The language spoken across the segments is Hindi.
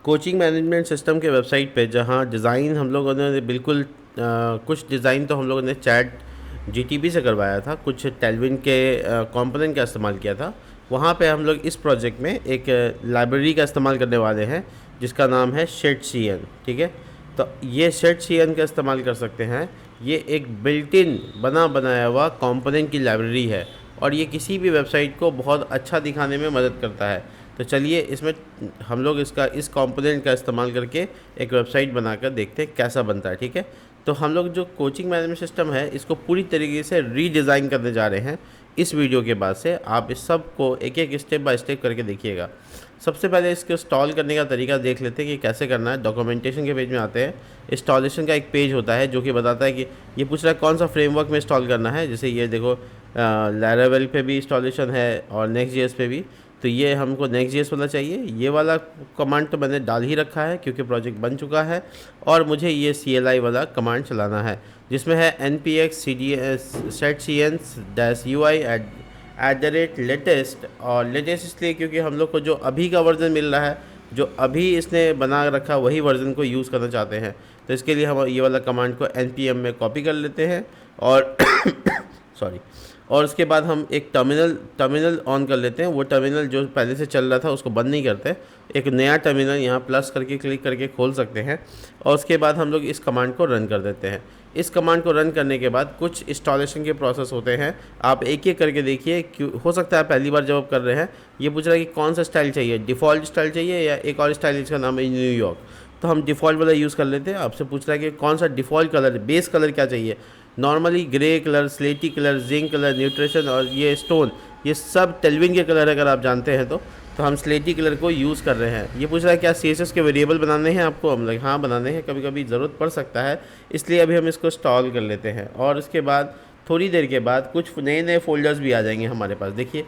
कोचिंग मैनेजमेंट सिस्टम के वेबसाइट पे जहाँ डिज़ाइन हम लोगों ने बिल्कुल कुछ डिज़ाइन तो हम लोगों ने चैट जीटीपी से करवाया था, कुछ टेलविन के कंपोनेंट का इस्तेमाल किया था। वहाँ पे हम लोग इस प्रोजेक्ट में एक लाइब्रेरी का इस्तेमाल करने वाले हैं जिसका नाम है शेड सी एन। ठीक है, तो ये शेड सी एन का इस्तेमाल कर सकते हैं। ये एक बिल्ट इन बनाया हुआ कंपोनेंट की लाइब्रेरी है और ये किसी भी वेबसाइट को बहुत अच्छा दिखाने में मदद करता है। तो चलिए इसमें हम लोग इस कंपोनेंट का इस्तेमाल करके एक वेबसाइट बनाकर देखते हैं कैसा बनता है। ठीक है, तो हम लोग जो कोचिंग मैनेजमेंट सिस्टम है इसको पूरी तरीके से रीडिज़ाइन करने जा रहे हैं। इस वीडियो के बाद से आप इस सब को एक एक स्टेप बाय स्टेप करके देखिएगा। सबसे पहले इसको इंस्टॉल करने का तरीका देख लेते हैं कि कैसे करना है। डॉक्यूमेंटेशन के पेज में आते हैं। इंस्टॉलेशन का एक पेज होता है जो कि बताता है कि ये पूछ रहा है कौन सा फ्रेमवर्क में इंस्टॉल करना है। जैसे ये देखो, लैरावेल पे भी इंस्टॉलेशन है और नेक्स्ट जेएस पे भी। तो ये हमको नेक्स्ट जेएस वाला चाहिए। ये वाला कमांड तो मैंने डाल ही रखा है क्योंकि प्रोजेक्ट बन चुका है और मुझे ये CLI वाला कमांड चलाना है जिसमें है npx setcn-ui@latest। और लेटेस्ट इसलिए क्योंकि हम लोग को जो अभी का वर्जन मिल रहा है, जो अभी इसने बना रखा वही वर्जन को यूज़ करना चाहते हैं। तो इसके लिए हम ये वाला कमांड को npm में कॉपी कर लेते हैं और सॉरी, और उसके बाद हम एक टर्मिनल ऑन कर लेते हैं। वो टर्मिनल जो पहले से चल रहा था उसको बंद नहीं करते, एक नया टर्मिनल यहाँ प्लस करके क्लिक करके खोल सकते हैं। और उसके बाद हम लोग इस कमांड को रन कर देते हैं। इस कमांड को रन करने के बाद कुछ इंस्टॉलेशन के प्रोसेस होते हैं, आप एक एक करके देखिए। क्यों हो सकता है पहली बार जब आप कर रहे हैं ये पूछ रहा है कि कौन सा स्टाइल चाहिए, डिफ़ॉल्ट स्टाइल चाहिए या एक और स्टाइल जिसका नाम है न्यूयॉर्क। तो हम डिफ़ॉल्ट वाला यूज़ कर लेते हैं। आपसे पूछ रहा है कि कौन सा डिफ़ॉल्ट कलर, बेस कलर क्या चाहिए। नॉर्मली ग्रे कलर, स्लेटी कलर, जिंक कलर, न्यूट्रिशन और ये स्टोन, ये सब टेलविन के कलर अगर आप जानते हैं तो हम स्लेटी कलर को यूज़ कर रहे हैं। ये पूछ रहा है क्या CSS के वेरिएबल बनाने हैं आपको। हम लोग हाँ बनाने हैं, कभी कभी ज़रूरत पड़ सकता है, इसलिए अभी हम इसको इंस्टॉल कर लेते हैं। और उसके बाद थोड़ी देर के बाद कुछ नए नए फ़ोल्डर्स भी आ जाएंगे हमारे पास। देखिए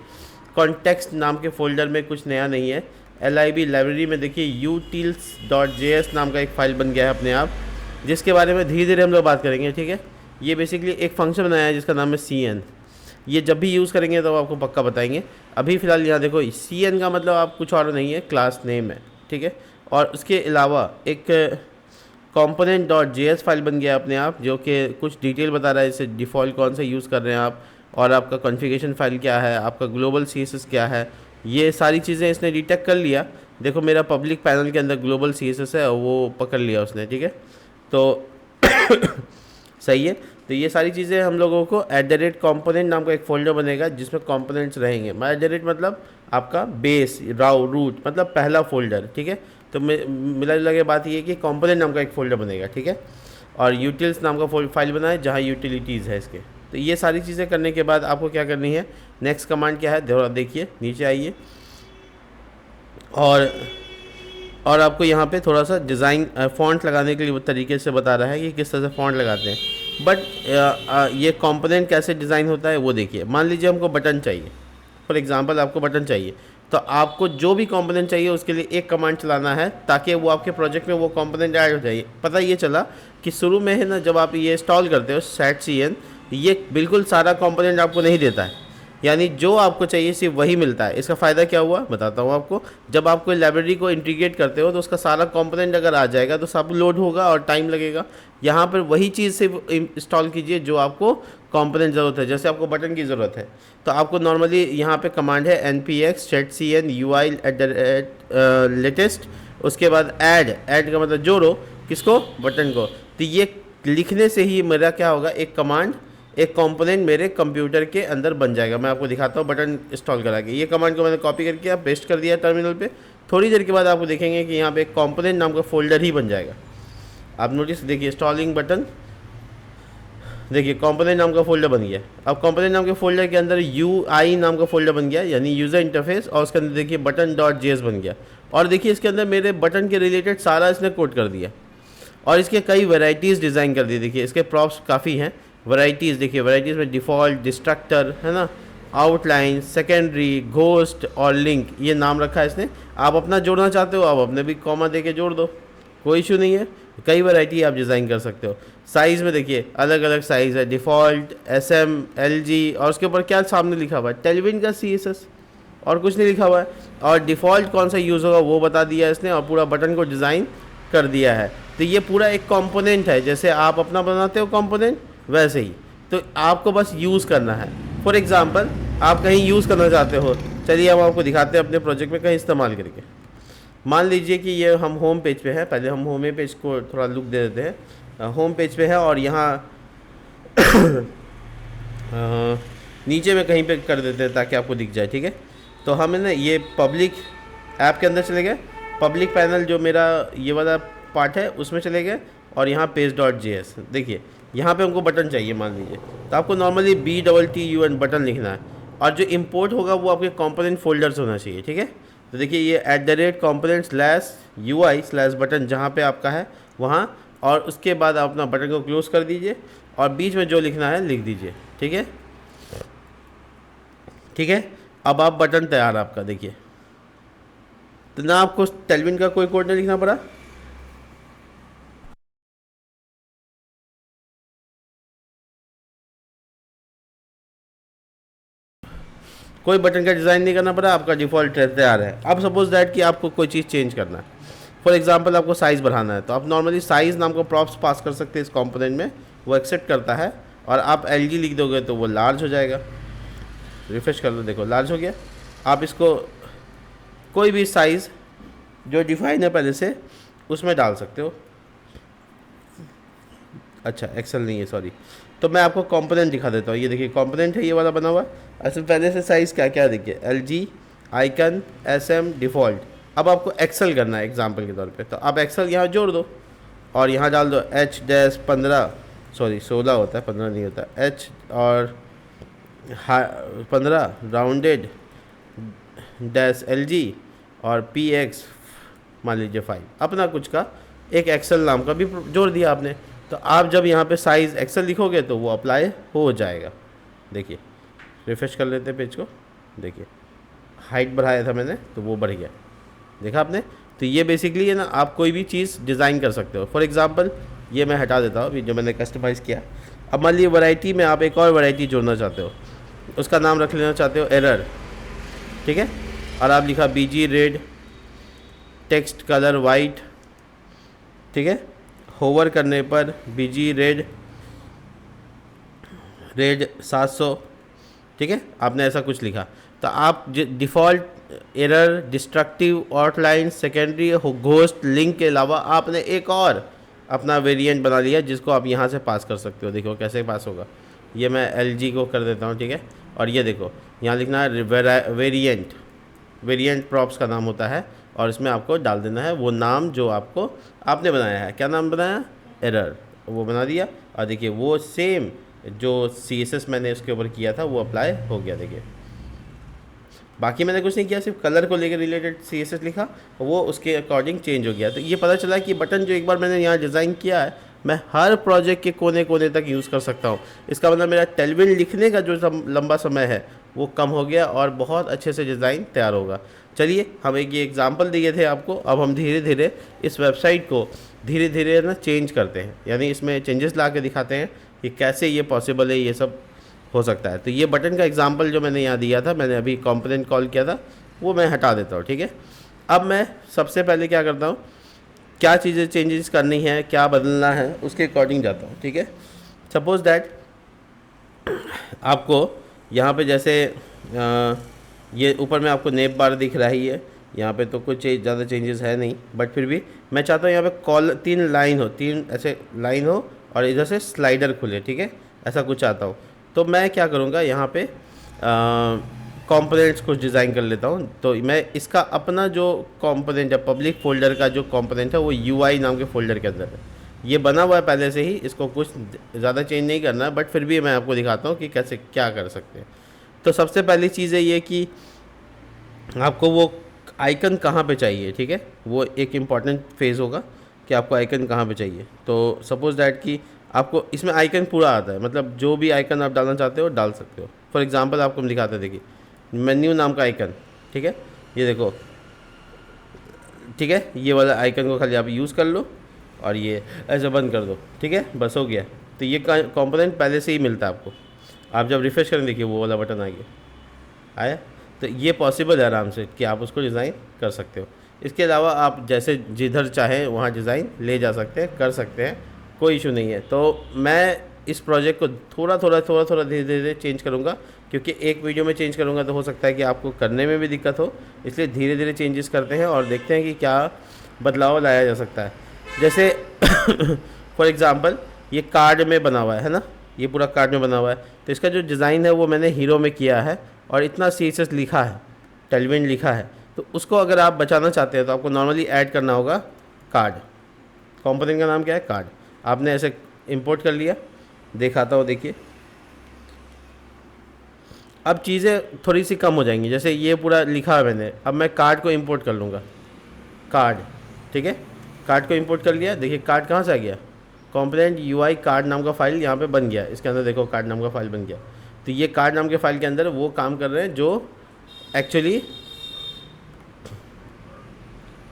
कॉन्टेक्स्ट नाम के फ़ोल्डर में कुछ नया नहीं है। LIB लाइब्रेरी में देखिए utils.js नाम का एक फ़ाइल बन गया है अपने आप, जिसके बारे में धीरे धीरे हम लोग बात करेंगे। ठीक है, ये बेसिकली एक फंक्शन बनाया है जिसका नाम है CN। ये जब भी यूज़ करेंगे तो आपको पक्का बताएंगे। अभी फ़िलहाल यहाँ देखो CN का मतलब आप कुछ और नहीं है, क्लास नेम है। ठीक है, और उसके अलावा एक component.js फाइल बन गया अपने आप, जो कि कुछ डिटेल बता रहा है, जैसे डिफ़ॉल्ट कौन सा यूज़ कर रहे हैं आप और आपका कॉन्फ़िगरेशन फ़ाइल क्या है, आपका ग्लोबल CSS क्या है। ये सारी चीज़ें इसने डिटेक्ट कर लिया। देखो मेरा पब्लिक पैनल के अंदर ग्लोबल CSS है और वो पकड़ लिया उसने। ठीक है, तो सही है। तो ये सारी चीज़ें हम लोगों को @component नाम का एक फ़ोल्डर बनेगा जिसमें कंपोनेंट्स रहेंगे। मतलब आपका बेस रूट मतलब पहला फ़ोल्डर। ठीक है, तो मिला जुला के बात ये है कि कंपोनेंट नाम का एक फ़ोल्डर बनेगा। ठीक है, और यूटिल्स नाम का फाइल बनाए जहाँ यूटिलिटीज़ है इसके। तो ये सारी चीज़ें करने के बाद आपको क्या करनी है, नेक्स्ट कमांड क्या है, देखिए नीचे आइए और आपको यहाँ पे थोड़ा सा डिज़ाइन फ़ॉन्ट लगाने के लिए वो तरीके से बता रहा है कि किस तरह से फ़ॉन्ट लगाते हैं। बट ये कंपोनेंट कैसे डिज़ाइन होता है वो देखिए। मान लीजिए हमको बटन चाहिए, फॉर एग्जांपल आपको बटन चाहिए, तो आपको जो भी कंपोनेंट चाहिए उसके लिए एक कमांड चलाना है ताकि वो आपके प्रोजेक्ट में वो कंपोनेंट ऐड हो जाए। पता ये चला कि शुरू में है ना, जब आप ये इंस्टॉल करते हो setcn, ये बिल्कुल सारा कंपोनेंट आपको नहीं देता है, यानी जो आपको चाहिए सिर्फ वही मिलता है। इसका फ़ायदा क्या हुआ बताता हूँ आपको। जब आप कोई लाइब्रेरी को इंटीग्रेट करते हो तो उसका सारा कंपोनेंट अगर आ जाएगा तो सब लोड होगा और टाइम लगेगा। यहाँ पर वही चीज़ सिर्फ इंस्टॉल कीजिए जो आपको कंपोनेंट ज़रूरत है। जैसे आपको बटन की ज़रूरत है तो आपको नॉर्मली यहाँ पे कमांड है npx setcn-ui@latest। उसके बाद ऐड का मतलब जोड़ो किसको, बटन को। तो ये लिखने से ही मेरा क्या होगा, एक कमांड, एक कंपोनेंट मेरे कंप्यूटर के अंदर बन जाएगा। मैं आपको दिखाता हूँ बटन इंस्टॉल करा के। ये कमांड को मैंने कॉपी करके आप पेस्ट कर दिया टर्मिनल पे। थोड़ी देर के बाद आपको देखेंगे कि यहाँ पे एक कंपोनेंट नाम का फ़ोल्डर ही बन जाएगा। आप नोटिस देखिए, इंस्टॉलिंग बटन, देखिए कंपोनेंट नाम का फ़ोल्डर बन गया। अब कंपोनेंट नाम के फ़ोल्डर के अंदर UI नाम का फ़ोल्डर बन गया, यानी यूज़र इंटरफेस, और उसके अंदर देखिए button.js बन गया। और देखिए इसके अंदर मेरे बटन के रिलेटेड सारा इसने कोड कर दिया और इसके कई वैरायटीज़ डिज़ाइन कर दी। देखिए इसके प्रॉप्स काफ़ी हैं। वैरायटीज़ देखिए, वैरायटीज़ में डिफ़ॉल्ट, डिस्ट्रक्टर है ना, आउटलाइन, सेकेंडरी, घोस्ट और लिंक, ये नाम रखा है इसने। आप अपना जोड़ना चाहते हो आप अपने भी कॉमा दे के जोड़ दो, कोई इशू नहीं है। कई वैरायटी आप डिज़ाइन कर सकते हो। साइज़ में देखिए अलग अलग साइज़ है, डिफ़ॉल्ट, SM, LG, और उसके ऊपर क्या सामने लिखा हुआ है, टेलविन का CSS। और कुछ नहीं लिखा हुआ है। और डिफ़ॉल्ट कौन सा यूज़ होगा वो बता दिया इसने, और पूरा बटन को डिज़ाइन कर दिया है। तो ये पूरा एक कंपोनेंट है, जैसे आप अपना बनाते हो कंपोनेंट वैसे ही। तो आपको बस यूज़ करना है। फॉर एग्ज़ाम्पल आप कहीं यूज़ करना चाहते हो, चलिए हम आपको दिखाते हैं अपने प्रोजेक्ट में कहीं इस्तेमाल करके। मान लीजिए कि ये हम होम पेज पे है, पहले हम होम पेज को थोड़ा लुक दे देते हैं। होम पेज पे है और यहाँ नीचे में कहीं पे कर देते हैं ताकि आपको दिख जाए, ठीक है। तो हमें ना ये पब्लिक ऐप के अंदर चले गए, पब्लिक पैनल जो मेरा ये वाला पार्ट है उसमें चले गए, और यहाँ page.js देखिए यहाँ पे हमको बटन चाहिए मान लीजिए। तो आपको नॉर्मली BTTUN बटन लिखना है, और जो इंपोर्ट होगा वो आपके कंपोनेंट फोल्डर से होना चाहिए, ठीक है। तो देखिए ये @component/UI/बटन जहाँ पे आपका है वहाँ, और उसके बाद आप अपना बटन को क्लोज़ कर दीजिए और बीच में जो लिखना है लिख दीजिए, ठीक है। ठीक है, अब आप बटन तैयार आपका, देखिए। तो ना आपको टेलविन का कोई कोड नहीं लिखना पड़ा, कोई बटन का डिज़ाइन नहीं करना पड़ा, आपका डिफ़ॉल्ट तैयार है। अब सपोज दैट कि आपको कोई चीज़ चेंज करना है, फॉर एग्जांपल आपको साइज़ बढ़ाना है, तो आप नॉर्मली साइज़ नाम का प्रॉप्स पास कर सकते हैं इस कंपोनेंट में, वो एक्सेप्ट करता है, और आप LG लिख दोगे तो वो लार्ज हो जाएगा। रिफ्रेश कर लो, देखो लार्ज हो गया। आप इसको कोई भी साइज़ जो डिफाइन है पहले से उसमें डाल सकते हो। अच्छा एक्सेल नहीं है, सॉरी। तो मैं आपको कंपोनेंट दिखा देता हूँ, ये देखिए कंपोनेंट है ये वाला बना हुआ। ऐसे पहले से साइज़ क्या क्या देखिए, LG, आइकन, SM, डिफ़ॉल्ट। अब आपको एक्सेल करना है एग्जांपल के तौर पे, तो आप एक्सेल यहाँ जोड़ दो और यहाँ डाल दो H-15, सॉरी 16 होता है, 15 नहीं होता, H और 15 राउंडेड -LG और PX मान लीजिए 5, अपना कुछ का एक एक्सेल नाम का भी जोड़ दिया आपने। तो आप जब यहाँ पे साइज़ एक्सेल लिखोगे तो वो अप्लाई हो जाएगा। देखिए रिफ्रेश कर लेते हैं पेज को, देखिए हाइट बढ़ाया था मैंने तो वो बढ़ गया, देखा आपने। तो ये बेसिकली है ना, आप कोई भी चीज़ डिज़ाइन कर सकते हो। फॉर एग्जांपल ये मैं हटा देता हूँ अभी जो मैंने कस्टमाइज़ किया। अब मान लीजिए वैरायटी में आप एक और वैरायटी जोड़ना चाहते हो, उसका नाम रख लेना चाहते हो एरर, ठीक है। और आप लिखा BG red, text colour white, ठीक है। होवर करने पर BG रेड 700, ठीक है। आपने ऐसा कुछ लिखा, तो आप default error, destructive, outline, secondary, ghost, link के अलावा आपने एक और अपना वेरिएंट बना लिया जिसको आप यहाँ से पास कर सकते हो। देखो कैसे पास होगा, ये मैं LG को कर देता हूँ, ठीक है। और ये देखो यहाँ लिखना है वेरिएंट प्रॉप्स का नाम होता है, और इसमें आपको डाल देना है वो नाम जो आपने बनाया है। क्या नाम बनाया, एरर, वो बना दिया। और देखिए वो सेम जो CSS मैंने उसके ऊपर किया था वो अप्लाई हो गया, देखिए। बाकी मैंने कुछ नहीं किया, सिर्फ कलर को लेकर रिलेटेड CSS लिखा, वो उसके अकॉर्डिंग चेंज हो गया। तो ये पता चला कि बटन जो एक बार मैंने यहाँ डिज़ाइन किया है, मैं हर प्रोजेक्ट के कोने कोने तक यूज़ कर सकता हूँ। इसका मतलब मेरा टेलविन लिखने का जो लंबा समय है वो कम हो गया और बहुत अच्छे से डिज़ाइन तैयार होगा। चलिए हम एक ये एग्जांपल दिए थे आपको, अब हम धीरे धीरे इस वेबसाइट को धीरे धीरे ना चेंज करते हैं, यानी इसमें चेंजेस ला के दिखाते हैं कि कैसे ये पॉसिबल है, ये सब हो सकता है। तो ये बटन का एग्जांपल जो मैंने यहाँ दिया था, मैंने अभी कंपोनेंट कॉल किया था, वो मैं हटा देता हूँ, ठीक है। अब मैं सबसे पहले क्या करता हूँ, क्या चीज़ें चेंजेस करनी है, क्या बदलना है, उसके अकॉर्डिंग जाता हूँ, ठीक है। सपोज़ दैट आपको यहाँ पे जैसे ये ऊपर में आपको नेप बार दिख रहा ही है, यहाँ पे तो कुछ ज़्यादा चेंजेस है नहीं, बट फिर भी मैं चाहता हूँ यहाँ पे कॉल 3 लाइन हो, 3 ऐसे लाइन हो और इधर से स्लाइडर खुले, ठीक है, ऐसा कुछ चाहता हूँ। तो मैं क्या करूँगा, यहाँ पे कंपोनेंट्स कुछ डिज़ाइन कर लेता हूँ। तो मैं इसका अपना जो कंपोनेंट है, पब्लिक फोल्डर का जो कंपोनेंट है वो UI नाम के फोल्डर के अंदर है, ये बना हुआ है पहले से ही, इसको कुछ ज़्यादा चेंज नहीं करना है, बट फिर भी मैं आपको दिखाता हूँ कि कैसे क्या कर सकते हैं। तो सबसे पहली चीज़ है ये कि आपको वो आइकन कहाँ पे चाहिए, ठीक है, वो एक इम्पॉर्टेंट फेज़ होगा कि आपको आइकन कहाँ पे चाहिए। तो सपोज़ दैट कि आपको इसमें आइकन पूरा आता है, मतलब जो भी आइकन आप डालना चाहते हो डाल सकते हो। फॉर एग्जांपल आपको हम दिखाते हैं, देखिए मेन्यू नाम का आइकन, ठीक है, ये देखो, ठीक है, ये वाला आइकन को खाली आप यूज़ कर लो और ये ऐसे बंद कर दो, ठीक है, बस हो गया। तो ये कंपोनेंट पहले से ही मिलता है आपको। आप जब रिफ्रेश करें देखिए वो वाला बटन आ गया, आया। तो ये पॉसिबल है आराम से कि आप उसको डिज़ाइन कर सकते हो। इसके अलावा आप जैसे जिधर चाहें वहाँ डिज़ाइन ले जा सकते हैं, कर सकते हैं, कोई इशू नहीं है। तो मैं इस प्रोजेक्ट को थोड़ा धीरे धीरे चेंज करूँगा, क्योंकि एक वीडियो में चेंज करूँगा तो हो सकता है कि आपको करने में भी दिक्कत हो, इसलिए धीरे धीरे चेंजेस करते हैं और देखते हैं कि क्या बदलाव लाया जा सकता है। जैसे फॉर एग्ज़ाम्पल ये कार्ड में बना हुआ है ना, ये पूरा कार्ड में बना हुआ है, तो इसका जो डिज़ाइन है वो मैंने हीरो में किया है और इतना CSS लिखा है, टेलविन लिखा है। तो उसको अगर आप बचाना चाहते हैं तो आपको नॉर्मली ऐड करना होगा कार्ड। कंपोनेंट का नाम क्या है? कार्ड। आपने ऐसे इंपोर्ट कर लिया, दिखाता हूँ, देखिए अब चीज़ें थोड़ी सी कम हो जाएंगी। जैसे ये पूरा लिखा है मैंने, अब मैं कार्ड को इंपोर्ट कर लूँगा, कार्ड, ठीक है, कार्ड को इंपोर्ट कर लिया। देखिए कार्ड कहाँ से आ गया, कंपोनेंट UI कार्ड नाम का फाइल यहाँ पे बन गया, इसके अंदर देखो कार्ड नाम का फाइल बन गया। तो ये कार्ड नाम के फाइल के अंदर वो काम कर रहे हैं जो एक्चुअली,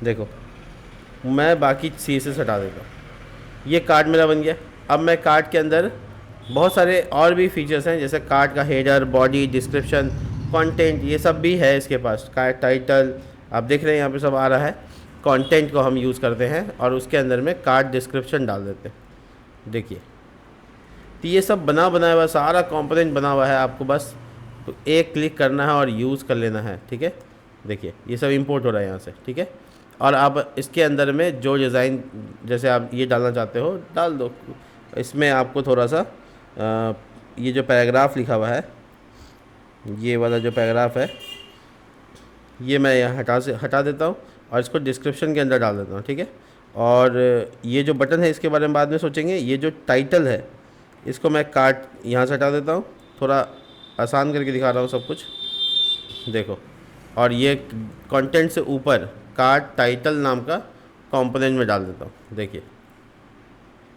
देखो मैं बाकी CSS हटा देता हूँ, ये कार्ड मेरा बन गया। अब मैं कार्ड के अंदर बहुत सारे और भी फीचर्स हैं, जैसे कार्ड का हेडर, बॉडी, डिस्क्रिप्शन, कंटेंट, ये सब भी है इसके पास। कार्ड टाइटल आप देख रहे हैं यहाँ पे सब आ रहा है। कंटेंट को हम यूज़ करते हैं और उसके अंदर में कार्ड डिस्क्रिप्शन डाल देते हैं, देखिए। तो ये सब बनाया हुआ सारा कंपोनेंट बना हुआ है, आपको बस तो एक क्लिक करना है और यूज़ कर लेना है, ठीक है। देखिए ये सब इंपोर्ट हो रहा है यहाँ से, ठीक है। और आप इसके अंदर में जो डिज़ाइन, जैसे आप ये डालना चाहते हो डाल दो। इसमें आपको थोड़ा सा ये जो पैराग्राफ लिखा हुआ है, ये वाला जो पैराग्राफ है, ये मैं यहाँ हटा देता हूँ और इसको डिस्क्रिप्शन के अंदर डाल देता हूँ, ठीक है। और ये जो बटन है इसके बारे में बाद में सोचेंगे। ये जो टाइटल है इसको मैं काट यहाँ से हटा देता हूँ, थोड़ा आसान करके दिखा रहा हूँ सब कुछ, देखो। और ये कंटेंट से ऊपर कार्ड टाइटल नाम का कंपोनेंट में डाल देता हूँ, देखिए,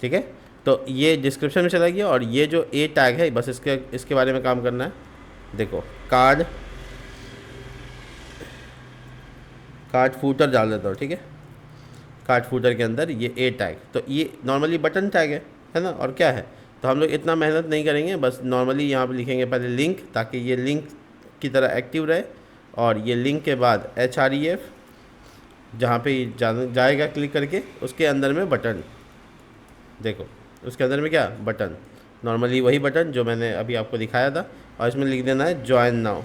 ठीक है। तो ये डिस्क्रिप्शन में चला गया और ये जो A टैग है बस इसके बारे में काम करना है। देखो कार्ड फूटर डाल देता हूँ, ठीक है। कार्ड फूटर के अंदर ये A टैग, तो ये नॉर्मली बटन टैग है ना, और क्या है। तो हम लोग इतना मेहनत नहीं करेंगे, बस नॉर्मली यहाँ पे लिखेंगे पहले लिंक, ताकि ये लिंक की तरह एक्टिव रहे। और ये लिंक के बाद href, जहाँ पे जाएगा क्लिक करके, उसके अंदर में बटन, देखो उसके अंदर में क्या बटन, नॉर्मली वही बटन जो मैंने अभी आपको दिखाया था। और इसमें लिख देना है ज्वाइन नाउ,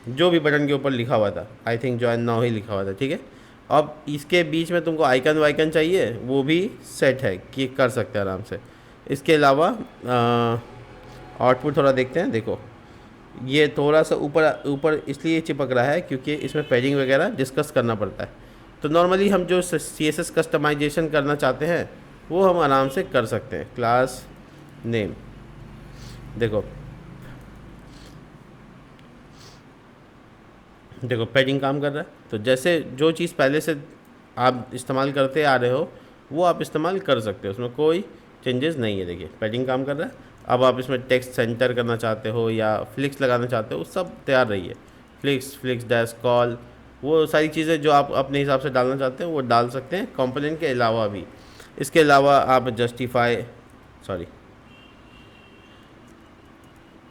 जो भी बटन के ऊपर लिखा हुआ था, I think join now he लिखा हुआ था, ठीक है। अब इसके बीच में तुमको आइकन वाइकन चाहिए, वो भी सेट है कि कर सकते हैं आराम से। इसके अलावा आउटपुट थोड़ा देखते हैं। देखो ये थोड़ा सा ऊपर इसलिए चिपक रहा है क्योंकि इसमें पेजिंग वगैरह डिस्कस करना पड़ता है। तो नॉर्मली हम जो CSS कस्टमाइजेशन करना चाहते हैं वो हम आराम से कर सकते हैं। क्लास नेम, देखो पेजिंग काम कर रहा है। तो जैसे जो चीज़ पहले से आप इस्तेमाल करते आ रहे हो वो आप इस्तेमाल कर सकते हो, उसमें कोई चेंजेस नहीं है। देखिए पेजिंग काम कर रहा है। अब आप इसमें टेक्स्ट सेंटर करना चाहते हो या फ्लिक्स लगाना चाहते हो, सब तैयार रही है। फ्लिक्स डैश कॉल, वो सारी चीज़ें जो आप अपने हिसाब से डालना चाहते हैं वो डाल सकते हैं कंपोनेंट के अलावा भी। इसके अलावा आप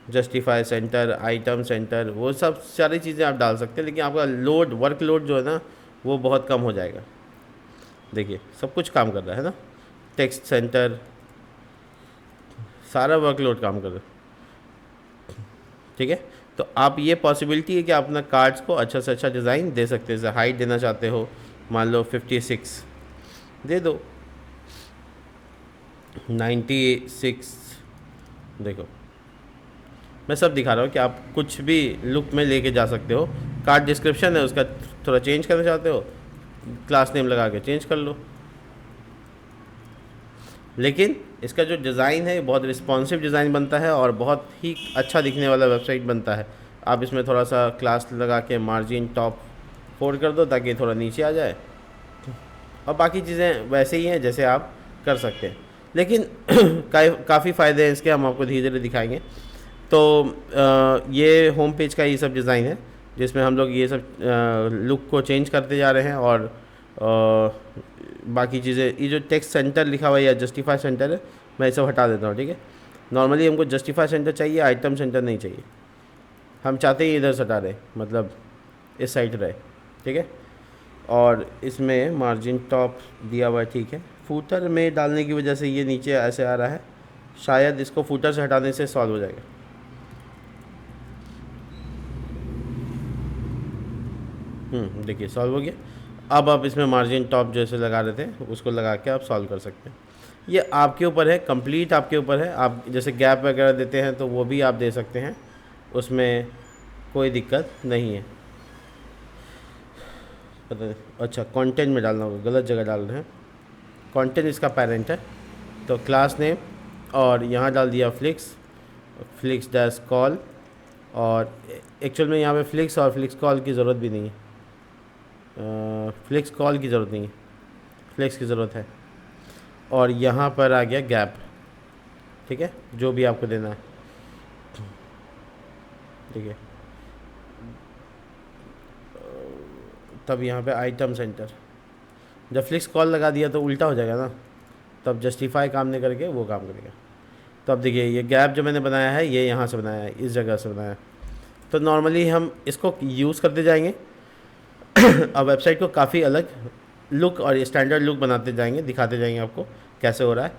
जस्टिफाई सेंटर, आइटम सेंटर, वो सब सारी चीज़ें आप डाल सकते हैं, लेकिन आपका वर्क लोड जो है ना वो बहुत कम हो जाएगा। देखिए सब कुछ काम कर रहा है ना, टेक्स्ट सेंटर, सारा वर्कलोड काम कर रहा है, ठीक है। तो आप ये पॉसिबिलिटी है कि आप अपना कार्ड्स को अच्छा से अच्छा डिज़ाइन दे सकते हैं। जैसे हाइट देना चाहते हो, मान लो 56 दे दो, 96, देखो मैं सब दिखा रहा हूँ कि आप कुछ भी लुक में लेके जा सकते हो। कार्ड डिस्क्रिप्शन है उसका थोड़ा चेंज करना चाहते हो, क्लास नेम लगा के चेंज कर लो। लेकिन इसका जो डिज़ाइन है बहुत रिस्पॉन्सिव डिज़ाइन बनता है और बहुत ही अच्छा दिखने वाला वेबसाइट बनता है। आप इसमें थोड़ा सा क्लास लगा के मार्जिन टॉप 4 कर दो ताकि थोड़ा नीचे आ जाए, और बाकी चीज़ें वैसे ही हैं जैसे आप कर सकते हैं। लेकिन काफ़ी फ़ायदे हैं इसके, हम आपको धीरे धीरे दिखाएंगे। तो ये होम पेज का ये सब डिज़ाइन है जिसमें हम लोग ये सब लुक को चेंज करते जा रहे हैं। और बाकी चीज़ें, ये जो टेक्स्ट सेंटर लिखा हुआ है या जस्टिफाई सेंटर है, मैं ये सब हटा देता हूँ, ठीक है। नॉर्मली हमको जस्टिफाई सेंटर चाहिए, आइटम सेंटर नहीं चाहिए, हम चाहते हैं इधर से हटा रहे, मतलब इस साइड रहे, ठीक है। और इसमें मार्जिन टॉप दिया हुआ है, ठीक है। फूटर में डालने की वजह से ये नीचे ऐसे आ रहा है, शायद इसको फूटर से हटाने से सॉल्व हो जाएगा। देखिए सॉल्व हो गया। अब आप इसमें मार्जिन टॉप जैसे लगा रहे थे उसको लगा के आप सॉल्व कर सकते हैं। ये आपके ऊपर है, कंप्लीट आपके ऊपर है। आप जैसे गैप वगैरह देते हैं तो वो भी आप दे सकते हैं, उसमें कोई दिक्कत नहीं है। पता नहीं, अच्छा कंटेंट में डालना होगा, गलत जगह डाल रहे हैं। कंटेंट इसका पेरेंट है, तो क्लास नेम और यहाँ डाल दिया फ्लिक्स डैश कॉल। और एक्चुअल में यहाँ पे फ्लिक्स और फ्लिक्स कॉल की ज़रूरत भी नहीं है, फ्लिक्स कॉल की ज़रूरत नहीं है, फ्लिक्स की ज़रूरत है। और यहाँ पर आ गया गैप, ठीक है, जो भी आपको देना है, ठीक है। तब यहाँ पे आइटम सेंटर, जब फ्लिक्स कॉल लगा दिया तो उल्टा हो जाएगा ना, तब जस्टिफाई काम नहीं करके वो काम करेगा। तो अब देखिए ये गैप जो मैंने बनाया है ये यहाँ से बनाया है, इस जगह से बनाया है। तो नॉर्मली हम इसको यूज़ करते जाएंगे अब वेबसाइट को काफ़ी अलग लुक और स्टैंडर्ड लुक बनाते जाएंगे, दिखाते जाएंगे आपको कैसे हो रहा है।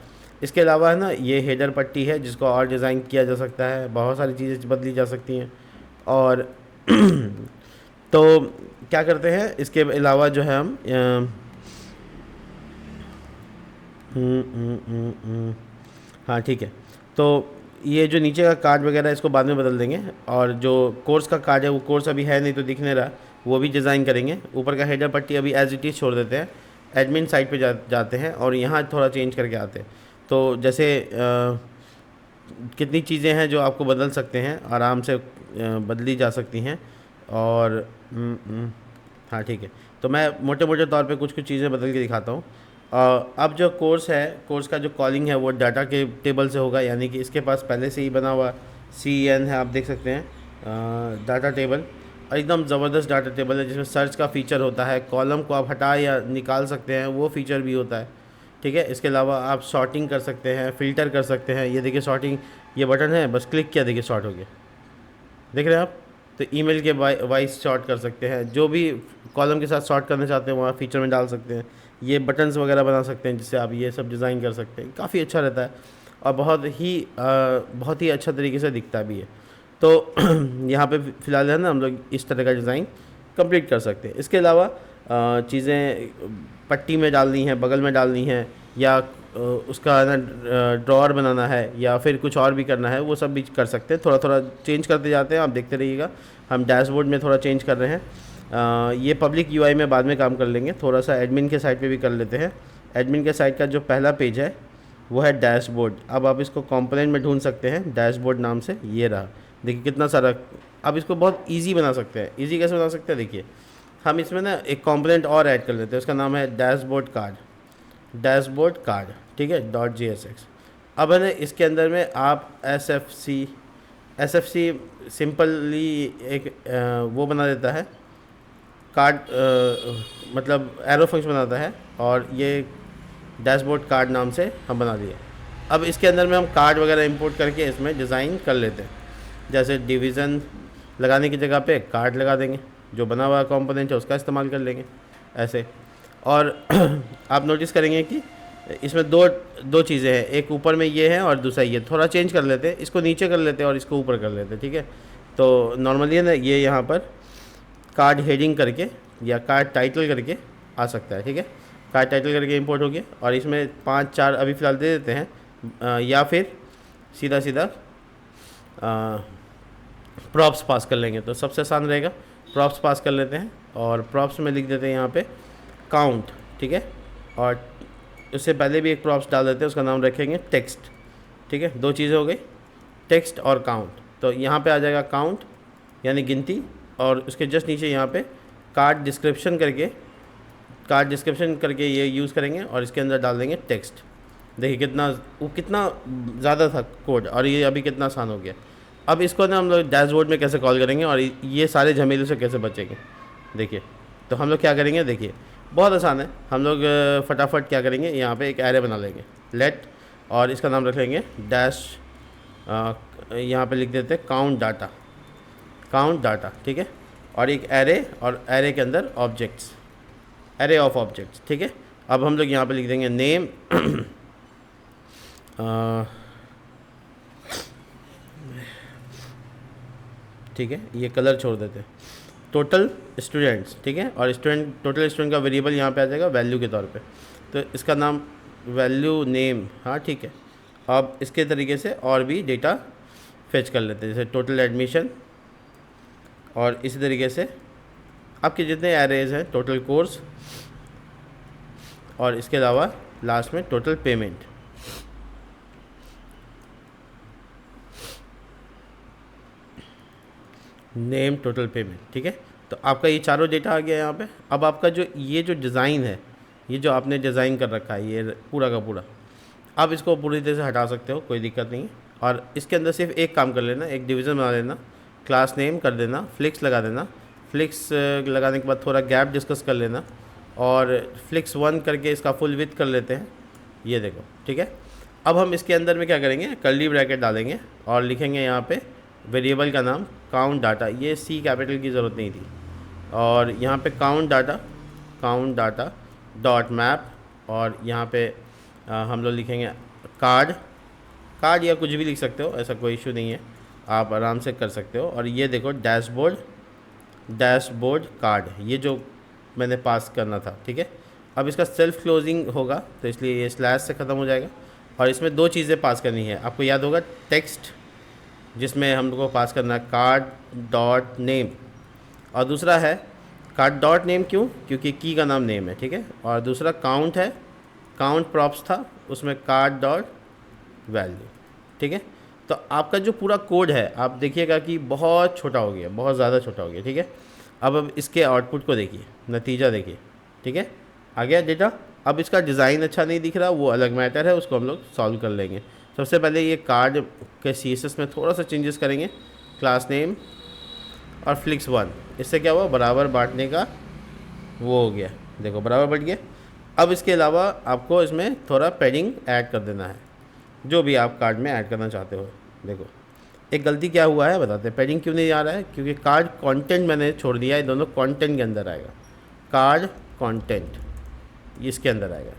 इसके अलावा है ना, ये हेडर पट्टी है जिसको और डिज़ाइन किया जा सकता है, बहुत सारी चीज़ें बदली जा सकती हैं। और तो क्या करते हैं इसके अलावा जो है हम हाँ ठीक है। तो ये जो नीचे का कार्ड वगैरह इसको बाद में बदल देंगे, और जो कोर्स का कार्ड है वो कोर्स अभी है नहीं तो दिख नहीं रहा, वो भी डिज़ाइन करेंगे। ऊपर का हेडर पट्टी अभी एज इट इज़ छोड़ देते हैं, एडमिन साइट पे जाते हैं और यहाँ थोड़ा चेंज करके आते हैं। तो जैसे कितनी चीज़ें हैं जो आपको बदल सकते हैं, आराम से बदली जा सकती हैं। और हाँ ठीक है, तो मैं मोटे मोटे तौर पे कुछ कुछ चीज़ें बदल के दिखाता हूँ। अब जो कोर्स है, कोर्स का जो कॉलिंग है वो डाटा के टेबल से होगा, यानी कि इसके पास पहले से ही बना हुआ CN है, आप देख सकते हैं डाटा टेबल। एकदम ज़बरदस्त डाटा टेबल है जिसमें सर्च का फ़ीचर होता है, कॉलम को आप हटा या निकाल सकते हैं वो फ़ीचर भी होता है, ठीक है। इसके अलावा आप शॉर्टिंग कर सकते हैं, फ़िल्टर कर सकते हैं। ये देखिए शॉर्टिंग, ये बटन है, बस क्लिक किया देखिए शॉर्ट हो गया, देख रहे हैं आप। तो ईमेल के वाइस शॉर्ट कर सकते हैं, जो भी कॉलम के साथ शॉर्ट करना चाहते हैं वहाँ फीचर में डाल सकते हैं। ये बटन्स वगैरह बना सकते हैं जिससे आप ये सब डिज़ाइन कर सकते हैं, काफ़ी अच्छा रहता है और बहुत ही अच्छा तरीके से दिखता भी है। तो यहाँ पे फ़िलहाल है ना, हम लोग इस तरह का डिज़ाइन कंप्लीट कर सकते हैं। इसके अलावा चीज़ें पट्टी में डालनी है, बगल में डालनी है, या उसका ना ड्रॉअर बनाना है, या फिर कुछ और भी करना है, वो सब भी कर सकते हैं। थोड़ा थोड़ा चेंज करते जाते हैं, आप देखते रहिएगा। हम डैशबोर्ड में थोड़ा चेंज कर रहे हैं। ये पब्लिक UI में बाद में काम कर लेंगे, थोड़ा सा एडमिन के साइड पे भी कर लेते हैं। एडमिन के साइड का जो पहला पेज है वो है डैशबोर्ड। अब आप इसको कंपोनेंट में ढूंढ सकते हैं डैशबोर्ड नाम से, ये रहा। देखिए कितना सारा, अब इसको बहुत ईजी बना सकते हैं। ईजी कैसे बना सकते हैं, देखिए हम इसमें ना एक कंपोनेंट और ऐड कर लेते हैं, उसका नाम है डैशबोर्ड कार्ड, ठीक है, .jsx। अब है ना इसके अंदर में आप SFC सिंपली एक वो बना देता है कार्ड, मतलब एरो फंक्शन बनाता है, और ये डैशबोर्ड कार्ड नाम से हम बना दिए। अब इसके अंदर में हम कार्ड वगैरह इंपोर्ट करके इसमें डिज़ाइन कर लेते हैं। जैसे डिवीज़न लगाने की जगह पे कार्ड लगा देंगे, जो बना हुआ कंपोनेंट है उसका इस्तेमाल कर लेंगे ऐसे। और आप नोटिस करेंगे कि इसमें दो चीज़ें हैं, एक ऊपर में ये है और दूसरा ये। थोड़ा चेंज कर लेते हैं, इसको नीचे कर लेते हैं और इसको ऊपर कर लेते हैं, ठीक है। तो नॉर्मली है ना, ये यहाँ पर कार्ड हेडिंग करके या कार्ड टाइटल करके आ सकता है, ठीक है। कार्ड टाइटल करके इंपोर्ट हो गया, और इसमें 5-4 अभी फ़िलहाल दे देते हैं, या फिर सीधा प्रॉप्स पास कर लेंगे तो सबसे आसान रहेगा। प्रॉप्स पास कर लेते हैं और प्रॉप्स में लिख देते हैं यहाँ पे काउंट, ठीक है। और उससे पहले भी एक प्रॉप्स डाल देते हैं, उसका नाम रखेंगे टेक्स्ट, ठीक है। 2 चीज़ें हो गई, टेक्स्ट और काउंट। तो यहाँ पे आ जाएगा काउंट यानी गिनती, और उसके जस्ट नीचे यहाँ पे कार्ड डिस्क्रिप्शन करके ये यूज़ करेंगे, और इसके अंदर डाल देंगे टेक्स्ट। देखिए कितना ज़्यादा था कोड, और ये अभी कितना आसान हो गया। अब इसको ना हम लोग डैशबोर्ड में कैसे कॉल करेंगे और ये सारे झमेले से कैसे बचेंगे, देखिए। तो हम लोग क्या करेंगे, देखिए बहुत आसान है। हम लोग फटाफट क्या करेंगे, यहाँ पे एक एरे बना लेंगे लेट, और इसका नाम रख लेंगे डैश, यहाँ पे लिख देते हैं काउंट डाटा, काउंट डाटा, ठीक है। और एक एरे, और एरे के अंदर ऑब्जेक्ट्स, एरे ऑफ ऑब्जेक्ट्स, ठीक है। अब हम लोग यहाँ पे लिख देंगे नेम ठीक है, ये कलर छोड़ देते हैं, टोटल स्टूडेंट्स, ठीक है। और स्टूडेंट, टोटल स्टूडेंट का वेरिएबल यहाँ पे आ जाएगा वैल्यू के तौर पे, तो इसका नाम वैल्यू नेम, हाँ ठीक है। अब इसके तरीके से और भी डेटा फेच कर लेते हैं, जैसे टोटल एडमिशन, और इसी तरीके से आपके जितने एरेज हैं, टोटल कोर्स, और इसके अलावा लास्ट में total payment. Name, total payment, ठीक है। तो आपका ये चारों डेटा आ गया यहाँ पे। अब आपका जो ये जो डिज़ाइन है, ये जो आपने डिज़ाइन कर रखा है, ये पूरा का पूरा, आप इसको पूरी तरह से हटा सकते हो, कोई दिक्कत नहीं है। और इसके अंदर सिर्फ एक काम कर लेना, एक डिवीज़न बना लेना, क्लास नेम कर देना, फ्लिक्स लगा देना। फ्लिक्स लगाने के बाद थोड़ा गैप डिस्कस कर लेना, और फ्लिक्स 1 करके इसका फुल विड्थ कर लेते हैं, ये देखो, ठीक है। अब हम इसके अंदर में क्या करेंगे, कर्ली ब्रैकेट डालेंगे और लिखेंगे यहाँ पे वेरिएबल का नाम काउंट डाटा, ये सी कैपिटल की ज़रूरत नहीं थी। और यहाँ पे काउंट डाटा डॉट मैप, और यहाँ पे हम लोग लिखेंगे कार्ड या कुछ भी लिख सकते हो, ऐसा कोई इशू नहीं है, आप आराम से कर सकते हो। और ये देखो डैशबोर्ड कार्ड, ये जो मैंने पास करना था, ठीक है। अब इसका सेल्फ क्लोजिंग होगा, तो इसलिए ये स्लैश से ख़त्म हो जाएगा। और इसमें दो चीज़ें पास करनी है, आपको याद होगा, टेक्स्ट जिसमें हम लोग को पास करना है कार्ड डॉट नेम, और दूसरा है कार्ड डॉट नेम, क्यों, क्योंकि की का नाम नेम है, ठीक है। और दूसरा काउंट है, काउंट प्रॉप्स था, उसमें कार्ड डॉट वैल्यू, ठीक है। तो आपका जो पूरा कोड है, आप देखिएगा कि बहुत छोटा हो गया, बहुत ज़्यादा छोटा हो गया, ठीक है। अब इसके आउटपुट को देखिए, नतीजा देखिए, ठीक है, आ गया डेटा। अब इसका डिज़ाइन अच्छा नहीं दिख रहा, वो अलग मैटर है, उसको हम लोग सॉल्व कर लेंगे। सबसे पहले ये कार्ड के CSS में थोड़ा सा चेंजेस करेंगे, क्लास नेम और फ्लिक्स 1, इससे क्या हुआ, बराबर बांटने का वो हो गया, देखो बराबर बढ़ गया। अब इसके अलावा आपको इसमें थोड़ा पैडिंग ऐड कर देना है, जो भी आप कार्ड में ऐड करना चाहते हो। देखो एक गलती क्या हुआ है बताते हैं, पैडिंग क्यों नहीं आ रहा है, क्योंकि कार्ड कंटेंट मैंने छोड़ दिया है, दोनों कंटेंट के अंदर आएगा, कार्ड कंटेंट इसके अंदर आएगा।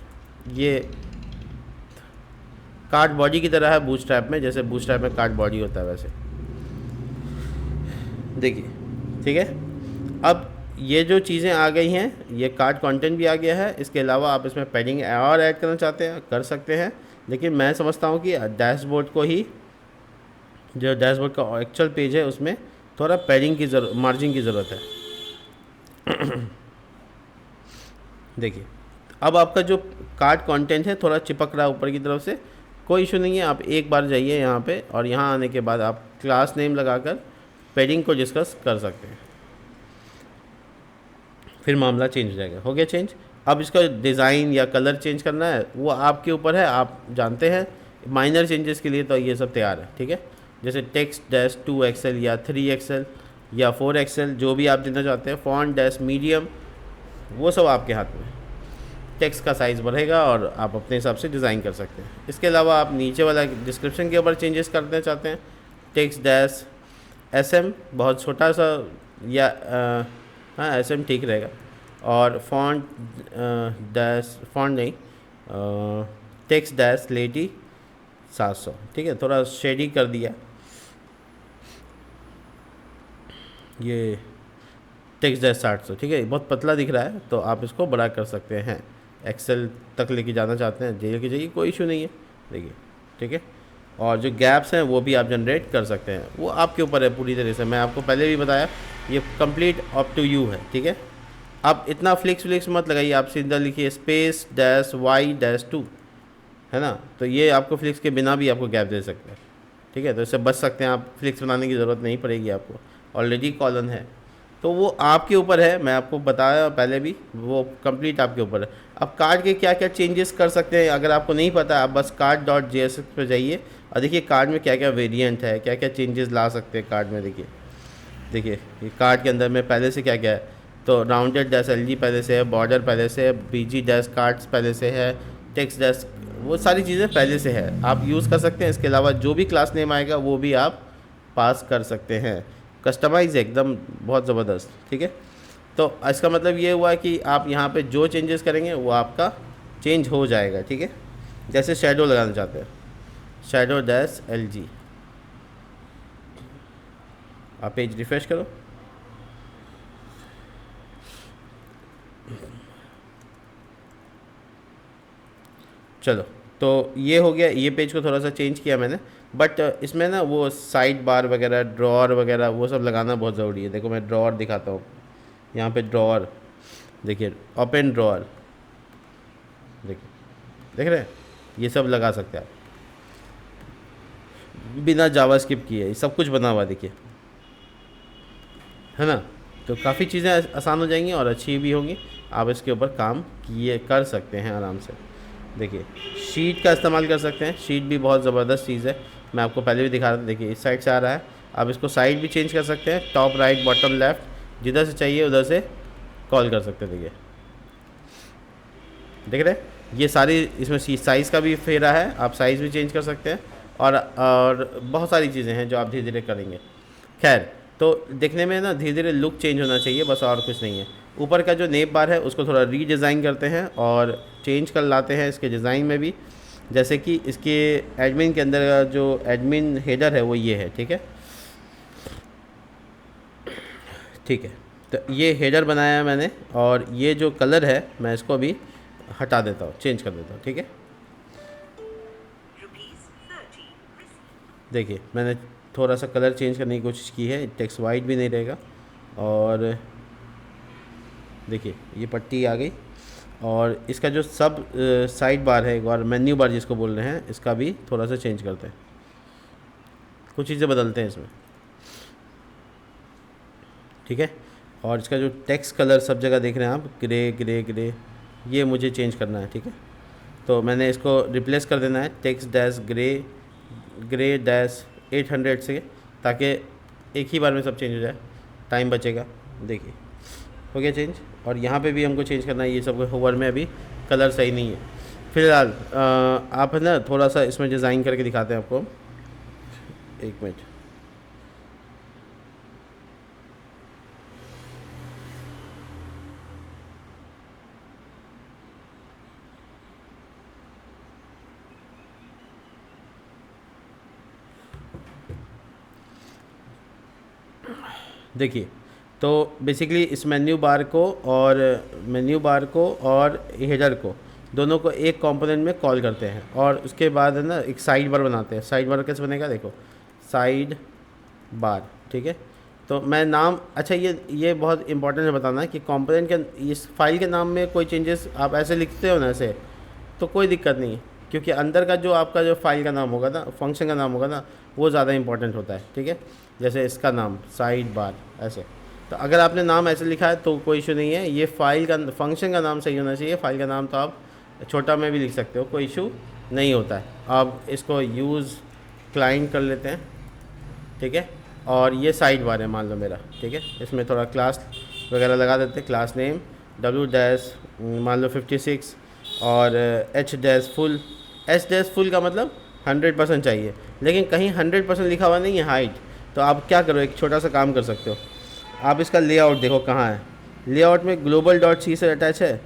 ये कार्ड बॉडी की तरह है बूटस्ट्रैप में, जैसे बूटस्ट्रैप में कार्ड बॉडी होता है वैसे, देखिए, ठीक है। अब ये जो चीज़ें आ गई हैं, ये कार्ड कंटेंट भी आ गया है, इसके अलावा आप इसमें पैडिंग और ऐड करना चाहते हैं कर सकते हैं, लेकिन मैं समझता हूँ कि डैशबोर्ड को ही, जो डैशबोर्ड का एक्चुअल पेज है उसमें थोड़ा पैडिंग की मार्जिन की ज़रूरत है। देखिए अब आपका जो कार्ड कंटेंट है थोड़ा चिपक रहा है ऊपर की तरफ से, कोई इशू नहीं है, आप एक बार जाइए यहाँ पे, और यहाँ आने के बाद आप क्लास नेम लगाकर पैडिंग को डिस्कस कर सकते हैं, फिर मामला चेंज हो जाएगा। हो गया चेंज। अब इसका डिज़ाइन या कलर चेंज करना है वो आपके ऊपर है, आप जानते हैं। माइनर चेंजेस के लिए तो ये सब तैयार है, ठीक है। जैसे टेक्स्ट डैश 2 XL या 3 XL या 4 XL, जो भी आप देना चाहते हैं, फॉन्ट डैश मीडियम, वो सब आपके हाथ में। टेक्स्ट का साइज़ बढ़ेगा और आप अपने हिसाब से डिज़ाइन कर सकते हैं। इसके अलावा आप नीचे वाला डिस्क्रिप्शन के ऊपर चेंजेस करना चाहते हैं, टेक्स्ट डैश SM, बहुत छोटा सा, या हाँ SM ठीक रहेगा, और फॉन्ट डैश, फॉन्ट नहीं, टेक्स्ट डैश लेटी 700, ठीक है, थोड़ा शेडी कर दिया। ये टेक्स्ट डैश 700, ठीक है, बहुत पतला दिख रहा है, तो आप इसको बड़ा कर सकते हैं। एक्सेल तक लेके जाना चाहते हैं, लेके जाइए, कोई इशू नहीं है, देखिए, ठीक है। और जो गैप्स हैं वो भी आप जनरेट कर सकते हैं, वो आपके ऊपर है पूरी तरह से। मैं आपको पहले भी बताया, ये कंप्लीट अप टू यू है, ठीक है। आप इतना फ्लिक्स मत लगाइए, आप सीधा लिखिए स्पेस डैश Y डैश 2, है ना, तो ये आपको फ्लिक्स के बिना भी आपको गैप दे सकते हैं, ठीक है। तो इससे बच सकते हैं आप, फ्लिक्स बनाने की ज़रूरत नहीं पड़ेगी आपको, ऑलरेडी कॉलन है, तो वो आपके ऊपर है। मैं आपको बताया पहले भी, वो कंप्लीट आपके ऊपर है। अब कार्ड के क्या क्या चेंजेस कर सकते हैं, अगर आपको नहीं पता, आप बस card.js पे जाइए और देखिए कार्ड में क्या क्या वेरिएंट है, क्या क्या चेंजेस ला सकते हैं कार्ड में। देखिए ये कार्ड के अंदर में पहले से क्या क्या है, तो राउंडेड डैश LG पहले से है, बॉर्डर पहले से है, BG डैश कार्ड्स पहले से है, टेक्स्ट डैश, वो सारी चीज़ें पहले से है, आप यूज़ कर सकते हैं। इसके अलावा जो भी क्लास नेम आएगा वो भी आप पास कर सकते हैं। कस्टमाइज है एकदम, बहुत ज़बरदस्त। ठीक है, तो इसका मतलब ये हुआ कि आप यहाँ पे जो चेंजेस करेंगे वो आपका चेंज हो जाएगा। ठीक है, जैसे शेडो लगाना चाहते हैं, शेडो डैश LG, आप पेज रिफ्रेश करो। चलो, तो ये हो गया, ये पेज को थोड़ा सा चेंज किया मैंने, बट इसमें ना वो साइड बार वगैरह, ड्रॉअर वगैरह वो सब लगाना बहुत ज़रूरी है। देखो मैं ड्रॉअर दिखाता हूँ, यहाँ पे ड्रॉअर देखिए, ओपन ड्रॉअर देखिए, देख रहे हैं, ये सब लगा सकते हैं आप बिना जावास्क्रिप्ट किए, सब कुछ बना हुआ देखिए, है ना। तो काफ़ी चीज़ें आसान हो जाएंगी और अच्छी भी होंगी, आप इसके ऊपर काम किए कर सकते हैं आराम से। देखिए शीट का इस्तेमाल कर सकते हैं, शीट भी बहुत ज़बरदस्त चीज़ है, मैं आपको पहले भी दिखा रहा था। देखिए इस साइड से आ रहा है, आप इसको साइड भी चेंज कर सकते हैं, टॉप राइट बॉटम लेफ़्ट, जिधर से चाहिए उधर से कॉल कर सकते हैं। देखिए देख रहे हैं, ये सारी इसमें साइज़ का भी फेरा है, आप साइज़ भी चेंज कर सकते हैं, और बहुत सारी चीज़ें हैं जो आप धीरे धीरे करेंगे। खैर, तो देखने में ना धीरे धीरे लुक चेंज होना चाहिए, बस और कुछ नहीं है। ऊपर का जो नेप बार है उसको थोड़ा रीडिज़ाइन करते हैं और चेंज कर लाते हैं इसके डिज़ाइन में भी, जैसे कि इसके एडमिन के अंदर का जो एडमिन हेडर है वो ये है। ठीक है, ठीक है, तो ये हेडर बनाया है मैंने, और ये जो कलर है मैं इसको अभी हटा देता हूँ, चेंज कर देता हूँ। ठीक है, देखिए मैंने थोड़ा सा कलर चेंज करने की कोशिश की है, टेक्स्ट वाइट भी नहीं रहेगा, और देखिए ये पट्टी आ गई, और इसका जो सब साइड बार है, एक बार मेन्यू बार जिसको बोल रहे हैं, इसका भी थोड़ा सा चेंज करते हैं, कुछ चीज़ें बदलते हैं इसमें। ठीक है, और इसका जो टेक्स्ट कलर सब जगह देख रहे हैं आप, ग्रे ग्रे ग्रे, ये मुझे चेंज करना है। ठीक है, तो मैंने इसको रिप्लेस कर देना है text dash grey, grey dash 800 से, ताकि एक ही बार में सब चेंज हो जाए, टाइम बचेगा। देखिए हो गया चेंज, और यहाँ पे भी हमको चेंज करना है, ये सब होवर में अभी कलर सही नहीं है फिलहाल। आप है ना थोड़ा सा इसमें डिज़ाइन करके दिखाते हैं आपको, एक मिनट। देखिए, तो बेसिकली इस मेन्यू बार को और हेडर को, दोनों को एक कंपोनेंट में कॉल करते हैं, और उसके बाद है ना एक साइड बार बनाते हैं। साइड बार कैसे बनेगा, देखो साइड बार। ठीक है, तो मैं नाम, अच्छा ये बहुत इंपॉर्टेंट है बताना कि कंपोनेंट के इस फाइल के नाम में कोई चेंजेस आप ऐसे लिखते हो ना ऐसे, तो कोई दिक्कत नहीं है, क्योंकि अंदर का जो आपका जो फाइल का नाम होगा ना, फंक्शन का नाम होगा ना, वो ज़्यादा इंपॉर्टेंट होता है। ठीक है, जैसे इसका नाम साइड बार ऐसे, तो अगर आपने नाम ऐसे लिखा है तो कोई इशू नहीं है, ये फाइल का फंक्शन का नाम सही होना चाहिए। फाइल का नाम तो आप छोटा में भी लिख सकते हो, कोई इशू नहीं होता है। आप इसको यूज़ क्लाइंट कर लेते हैं। ठीक है, और ये साइड बार है मान लो मेरा। ठीक है, इसमें थोड़ा क्लास वगैरह लगा देते हैं, क्लास नेम W डैश मान लो 56, और H dash full. H dash full का मतलब 100% चाहिए, लेकिन कहीं 100% लिखा हुआ नहीं है हाइट, तो आप क्या करो, एक छोटा सा काम कर सकते हो, आप इसका लेआउट देखो कहाँ है। लेआउट में ग्लोबल डॉट सी से अटैच है,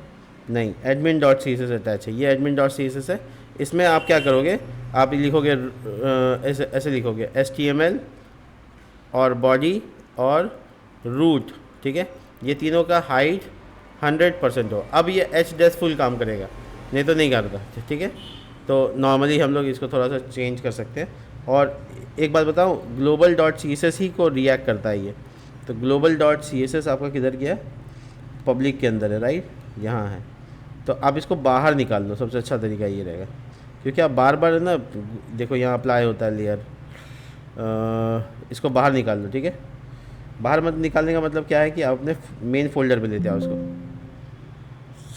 नहीं एडमिन डॉट सी से अटैच है, ये एडमिन डॉट सी से। इसमें आप क्या करोगे, आप लिखोगे ऐसे ऐसे लिखोगे HTML और बॉडी और रूट। ठीक है, ये तीनों का हाइट 100% हो, अब ये H डैश फुल काम करेगा, नहीं तो नहीं करता। ठीक है, तो नॉर्मली हम लोग इसको थोड़ा सा चेंज कर सकते हैं। और एक बात बताऊँ, global dot C S S ही को रिएक्ट करता है ये, तो global dot C S S आपका किधर गया, पब्लिक के अंदर है, राइट, यहाँ है। तो आप इसको बाहर निकाल लो, सबसे अच्छा तरीका ये रहेगा, क्योंकि आप बार बार ना, देखो यहाँ अप्लाई होता है लेयर, इसको बाहर निकाल लो। ठीक है, बाहर मत निकालने का मतलब क्या है कि आप अपने मेन फोल्डर पे लेते आओ उसको,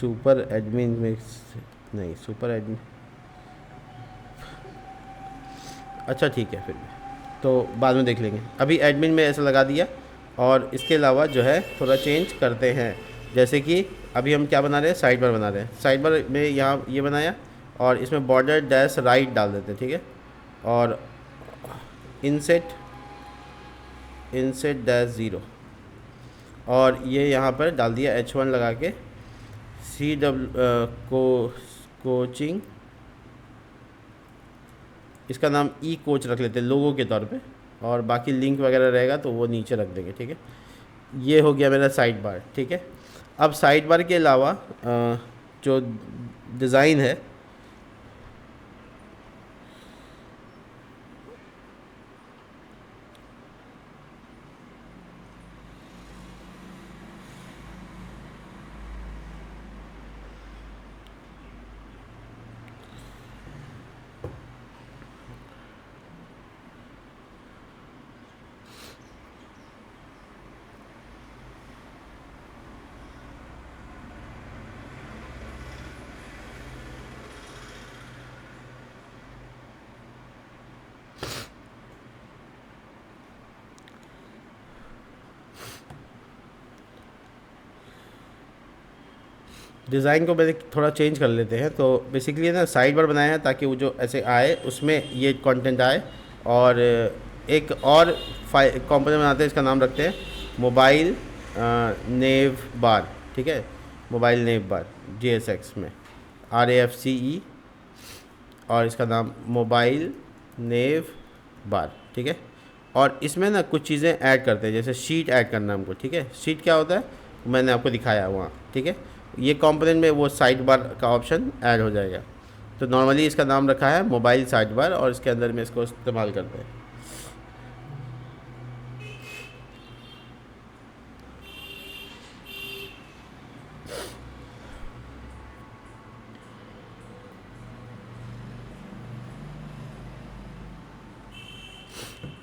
सुपर एडमिन में नहीं, सुपर एडमिन, अच्छा ठीक है फिर भी, तो बाद में देख लेंगे, अभी एडमिन में ऐसा लगा दिया। और इसके अलावा जो है थोड़ा चेंज करते हैं, जैसे कि अभी हम क्या बना रहे हैं, साइड बार बना रहे हैं। साइड बार में यहाँ ये बनाया, और इसमें बॉर्डर डैश राइट डाल देते हैं। ठीक है, और इनसेट इनसेट डैश ज़ीरो, और ये यहाँ पर डाल दिया H1 लगा के कोचिंग, इसका नाम ई कोच रख लेते हैं लोगों के तौर पे, और बाकी लिंक वगैरह रहेगा तो वो नीचे रख देंगे। ठीक है, ये हो गया मेरा साइड बार। ठीक है, अब साइड बार के अलावा जो डिज़ाइन है, डिज़ाइन को मैंने थोड़ा चेंज कर लेते हैं। तो बेसिकली ना साइड बार बनाया है ताकि वो जो ऐसे आए उसमें ये कंटेंट आए, और एक और कंपोनेंट बनाते हैं, इसका नाम रखते हैं मोबाइल नेव बार। ठीक है, मोबाइल नेव बार JSX में RAFCE, और इसका नाम मोबाइल नेव बार। ठीक है, और इसमें ना कुछ चीज़ें ऐड करते हैं, जैसे शीट ऐड करना हमको। ठीक है, शीट क्या होता है मैंने आपको दिखाया वहाँ। ठीक है, ये कंपोनेंट में वो साइड बार का ऑप्शन ऐड हो जाएगा। तो नॉर्मली इसका नाम रखा है मोबाइल साइड बार, और इसके अंदर में इसको इस्तेमाल करते हैं।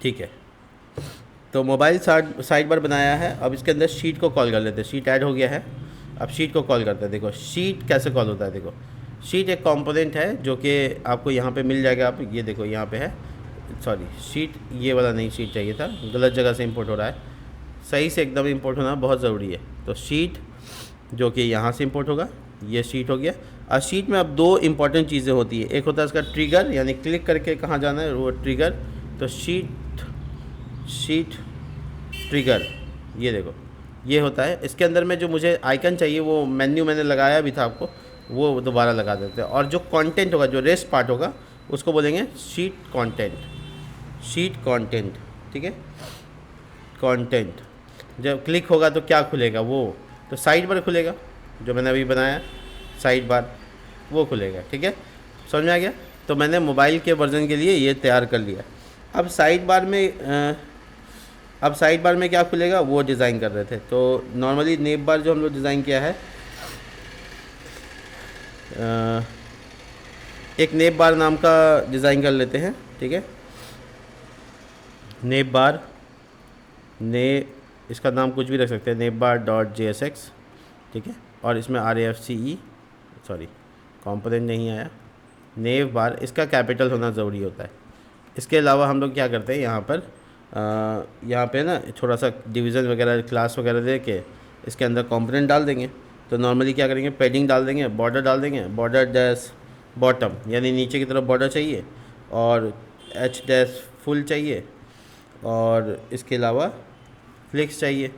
ठीक है, तो मोबाइल साइड बार बनाया है। अब इसके अंदर शीट को कॉल कर लेते हैं। शीट ऐड हो गया है, अब शीट को कॉल करते हैं। देखो शीट कैसे कॉल होता है। देखो शीट एक कंपोनेंट है जो कि आपको यहाँ पे मिल जाएगा। आप ये देखो यहाँ पे है, सॉरी शीट ये वाला नहीं, शीट चाहिए था, गलत जगह से इंपोर्ट हो रहा है। सही से एकदम इंपोर्ट होना बहुत ज़रूरी है। तो शीट जो कि यहाँ से इंपोर्ट होगा, ये शीट हो गया। और शीट में अब दो इंपॉर्टेंट चीज़ें होती है, एक होता है इसका ट्रिगर, यानी क्लिक करके कहाँ जाना है वो ट्रिगर। तो शीट ट्रिगर, ये देखो ये होता है। इसके अंदर में जो मुझे आइकन चाहिए वो मेन्यू मैंने लगाया भी था आपको, वो दोबारा लगा देते हैं। और जो कंटेंट होगा, जो रेस्ट पार्ट होगा, उसको बोलेंगे शीट कंटेंट। शीट कंटेंट, ठीक है, कंटेंट। जब क्लिक होगा तो क्या खुलेगा वो, तो साइड बार खुलेगा, जो मैंने अभी बनाया साइड बार वो खुलेगा। ठीक है, समझ में आ गया। तो मैंने मोबाइल के वर्जन के लिए ये तैयार कर लिया। अब साइड बार में क्या खुलेगा वो डिज़ाइन कर रहे थे। तो नॉर्मली नेव बार जो हम लोग डिज़ाइन किया है, एक नेव बार नाम का डिज़ाइन कर लेते हैं। ठीक है, नेव बार, इसका नाम कुछ भी रख सकते हैं, नेव बार .jsx। ठीक है, और इसमें RAFCE, सॉरी कंपोनेंट नहीं आया, नेव बार, इसका कैपिटल होना ज़रूरी होता है। इसके अलावा हम लोग क्या करते हैं, यहाँ पे ना थोड़ा सा डिवीज़न वगैरह, क्लास वगैरह दे के इसके अंदर कंपोनेंट डाल देंगे। तो नॉर्मली क्या करेंगे, पैडिंग डाल देंगे, बॉर्डर डाल देंगे, बॉर्डर डैश बॉटम, यानी नीचे की तरफ बॉर्डर चाहिए, और H डैश फुल चाहिए, और इसके अलावा फ्लिक्स चाहिए,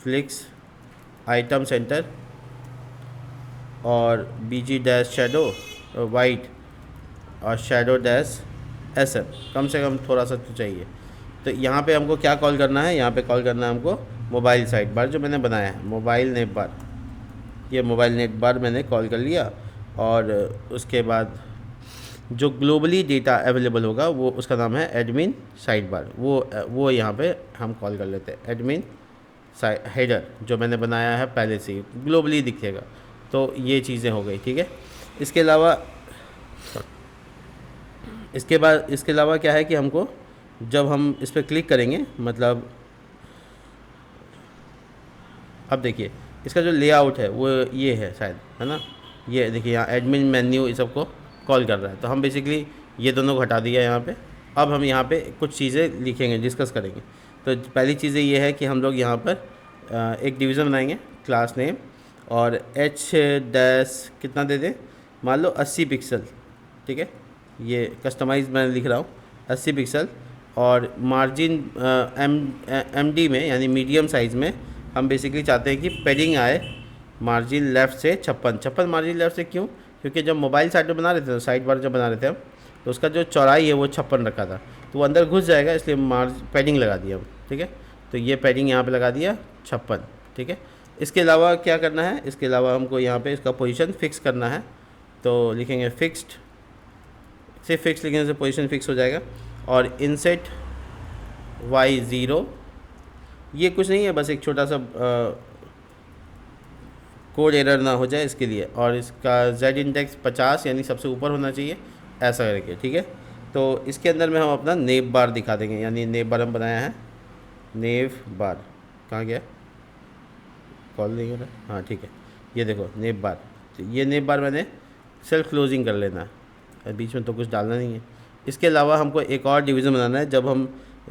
फ्लिक्स आइटम सेंटर, और BG डैश शेडो वाइट, और शेडो डैश SF, कम से कम थोड़ा सा तो चाहिए। तो यहाँ पे हमको क्या कॉल करना है, यहाँ पे कॉल करना है हमको मोबाइल साइड बार जो मैंने बनाया है, मोबाइल नेट बार। ये मोबाइल नेट बार मैंने कॉल कर लिया, और उसके बाद जो ग्लोबली डेटा अवेलेबल होगा वो उसका नाम है एडमिन साइड बार। वो यहाँ पे हम कॉल कर लेते हैं एडमिन हेडर, जो मैंने बनाया है पहले से ही ग्लोबली दिखेगा। तो ये चीज़ें हो गई। ठीक है, इसके अलावा क्या है कि हमको जब हम इस पर क्लिक करेंगे, मतलब अब देखिए इसका जो लेआउट है वो ये है शायद, है ना, ये देखिए यहाँ एडमिन मेन्यू इस सबको कॉल कर रहा है। तो हम बेसिकली ये दोनों को हटा दिया यहाँ पे। अब हम यहाँ पे कुछ चीज़ें लिखेंगे, डिस्कस करेंगे। तो पहली चीज़ें ये है कि हम लोग यहाँ पर एक डिवीज़न बनाएंगे, क्लास नेम, और H डैश कितना दे दें, मान लो 80 पिक्सल। ठीक है, ये कस्टमाइज मैं लिख रहा हूँ, 80 पिक्सल, और मार्जिन एम डी में यानी मीडियम साइज़ में हम बेसिकली चाहते हैं कि पैडिंग आए मार्जिन लेफ़्ट से 56 मार्जिन लेफ़्ट से। क्यों? क्योंकि जब मोबाइल साइड में बना रहे थे तो साइड बार जब बना रहे थे हम, तो उसका जो चौड़ाई है वो 56 रखा था, तो वो अंदर घुस जाएगा, इसलिए पैडिंग लगा दिया हम। ठीक है, तो ये पैडिंग यहाँ पे लगा दिया 56। ठीक है, इसके अलावा क्या करना है, इसके अलावा हमको यहाँ पे इसका पोजीशन फिक्स करना है, तो लिखेंगे फिक्स्ड, सिर्फ फिक्स लिखने से पोजीशन फिक्स हो जाएगा। और इनसेट y0, ये कुछ नहीं है, बस एक छोटा सा कोड एरर ना हो जाए इसके लिए। और इसका z इंडेक्स 50 यानी सबसे ऊपर होना चाहिए, ऐसा करके। ठीक है, तो इसके अंदर में हम अपना नेव बार दिखा देंगे, यानी नेव बार हम बनाया है, नेव बार कहाँ गया, कॉल देंगे ना, हाँ ठीक है, ये देखो नेव बार। तो ये नेव बार मैंने सेल्फ क्लोजिंग कर लेना है, बीच में तो कुछ डालना नहीं है। इसके अलावा हमको एक और डिवीज़न बनाना है,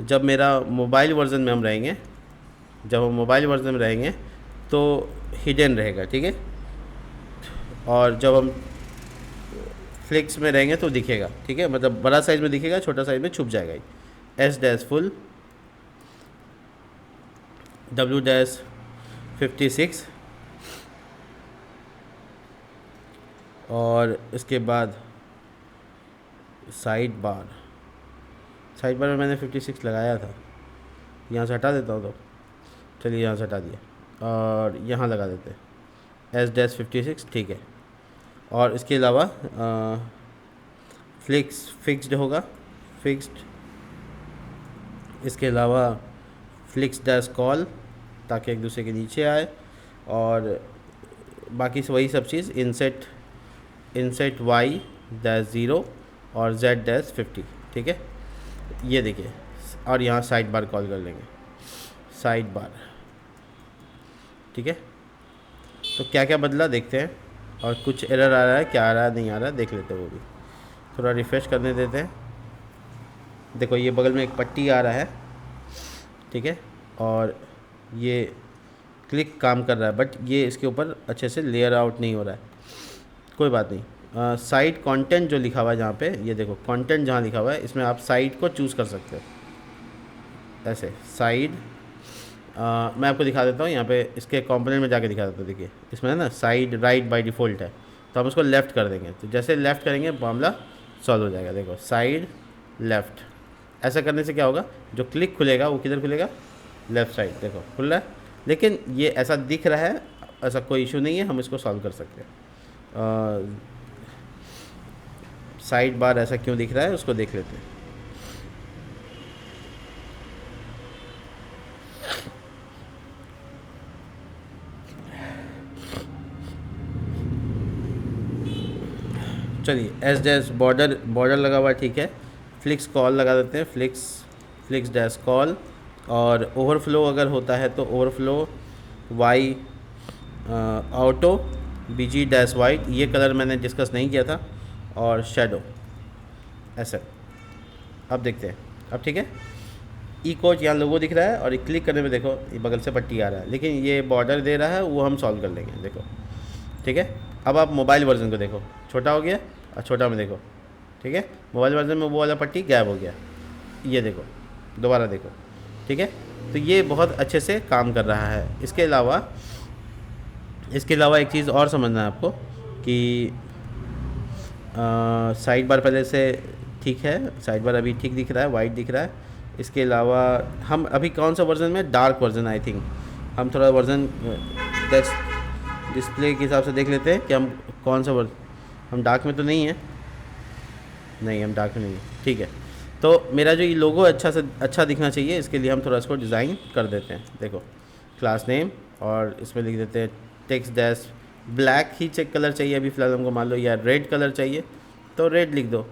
जब मेरा मोबाइल वर्जन में हम रहेंगे, जब हम मोबाइल वर्जन में रहेंगे तो हिडन रहेगा। ठीक है, और जब हम फ्लिक्स में रहेंगे तो दिखेगा। ठीक है, मतलब बड़ा साइज़ में दिखेगा, छोटा साइज़ में छुप जाएगा। S dash full, W dash 56, और इसके बाद साइड बार में मैंने 56 लगाया था, यहाँ से हटा देता हूँ, तो चलिए यहाँ से हटा दिया और यहाँ लगा देते हैं एस डैश 56। ठीक है, और इसके अलावा फिक्स्ड होगा, फिक्स्ड। इसके अलावा फ्लिक्स डैश कॉल, ताकि एक दूसरे के नीचे आए, और बाकी वही सब चीज़, इनसेट y डैश 0 और z डैश 50। ठीक है, ये देखिए, और यहाँ साइड बार कॉल कर लेंगे, साइड बार। ठीक है, तो क्या क्या बदला देखते हैं, और कुछ एरर आ रहा है, क्या आ रहा है नहीं आ रहा है देख लेते हैं, वो भी थोड़ा रिफ़्रेश करने देते हैं। देखो ये बगल में एक पट्टी आ रहा है, ठीक है, और ये क्लिक काम कर रहा है, बट ये इसके ऊपर अच्छे से लेयर आउट नहीं हो रहा है, कोई बात नहीं। साइड कंटेंट जो लिखा हुआ है जहाँ पे, ये देखो कंटेंट जहाँ लिखा हुआ है, इसमें आप साइड को चूज़ कर सकते हो, ऐसे साइड। मैं आपको दिखा देता हूँ, यहाँ पे इसके कंपोनेंट में जाके दिखा देता हूँ। देखिए इसमें है ना साइड राइट बाय डिफ़ॉल्ट है, तो हम उसको लेफ़्ट कर देंगे, तो जैसे लेफ़्ट करेंगे मामला सॉल्व हो जाएगा। देखो साइड लेफ़्ट, ऐसा करने से क्या होगा, जो क्लिक खुलेगा वो किधर खुलेगा, लेफ़्ट साइड। देखो खुल रहा है, लेकिन ये ऐसा दिख रहा है, ऐसा कोई इशू नहीं है, हम इसको सॉल्व कर सकते हैं। साइड बार ऐसा क्यों दिख रहा है उसको देख लेते हैं। चलिए एस डैश बॉर्डर लगा हुआ है, ठीक है। फ्लिक्स कॉल लगा देते हैं, फ्लिक्स डैश कॉल। और ओवरफ्लो अगर होता है तो overflow Y auto BG dash white, ये कलर मैंने डिस्कस नहीं किया था, और शेडो ऐसे। अब देखते हैं, अब ठीक है। ई कोच यहाँ लोगो दिख रहा है, और क्लिक करने में देखो ये बगल से पट्टी आ रहा है, लेकिन ये बॉर्डर दे रहा है, वो हम सॉल्व कर लेंगे। देखो ठीक है। अब आप मोबाइल वर्जन को देखो, छोटा हो गया, और छोटा में देखो, ठीक है। मोबाइल वर्जन में वो वाला पट्टी गायब हो गया, ये देखो, दोबारा देखो, ठीक है। तो ये बहुत अच्छे से काम कर रहा है। इसके अलावा एक चीज़ और समझना है आपको कि साइड बार पहले से ठीक है, साइड बार अभी ठीक दिख रहा है, वाइट दिख रहा है। इसके अलावा हम अभी कौन सा वर्जन में, डार्क वर्जन आई थिंक, हम थोड़ा वर्जन डिस्प्ले के हिसाब से देख लेते हैं कि हम कौन सा वर्जन, हम डार्क में तो नहीं है, नहीं हम डार्क में नहीं है, ठीक है। तो मेरा जो ये लोगो अच्छा दिखना चाहिए, इसके लिए हम थोड़ा इसको डिज़ाइन कर देते हैं। देखो क्लास नेम, और इसमें लिख देते हैं टेक्स्ट डैश ब्लैक ही चेक कलर चाहिए अभी फ़िलहाल हमको, मान लो, या रेड कलर चाहिए तो रेड लिख दो,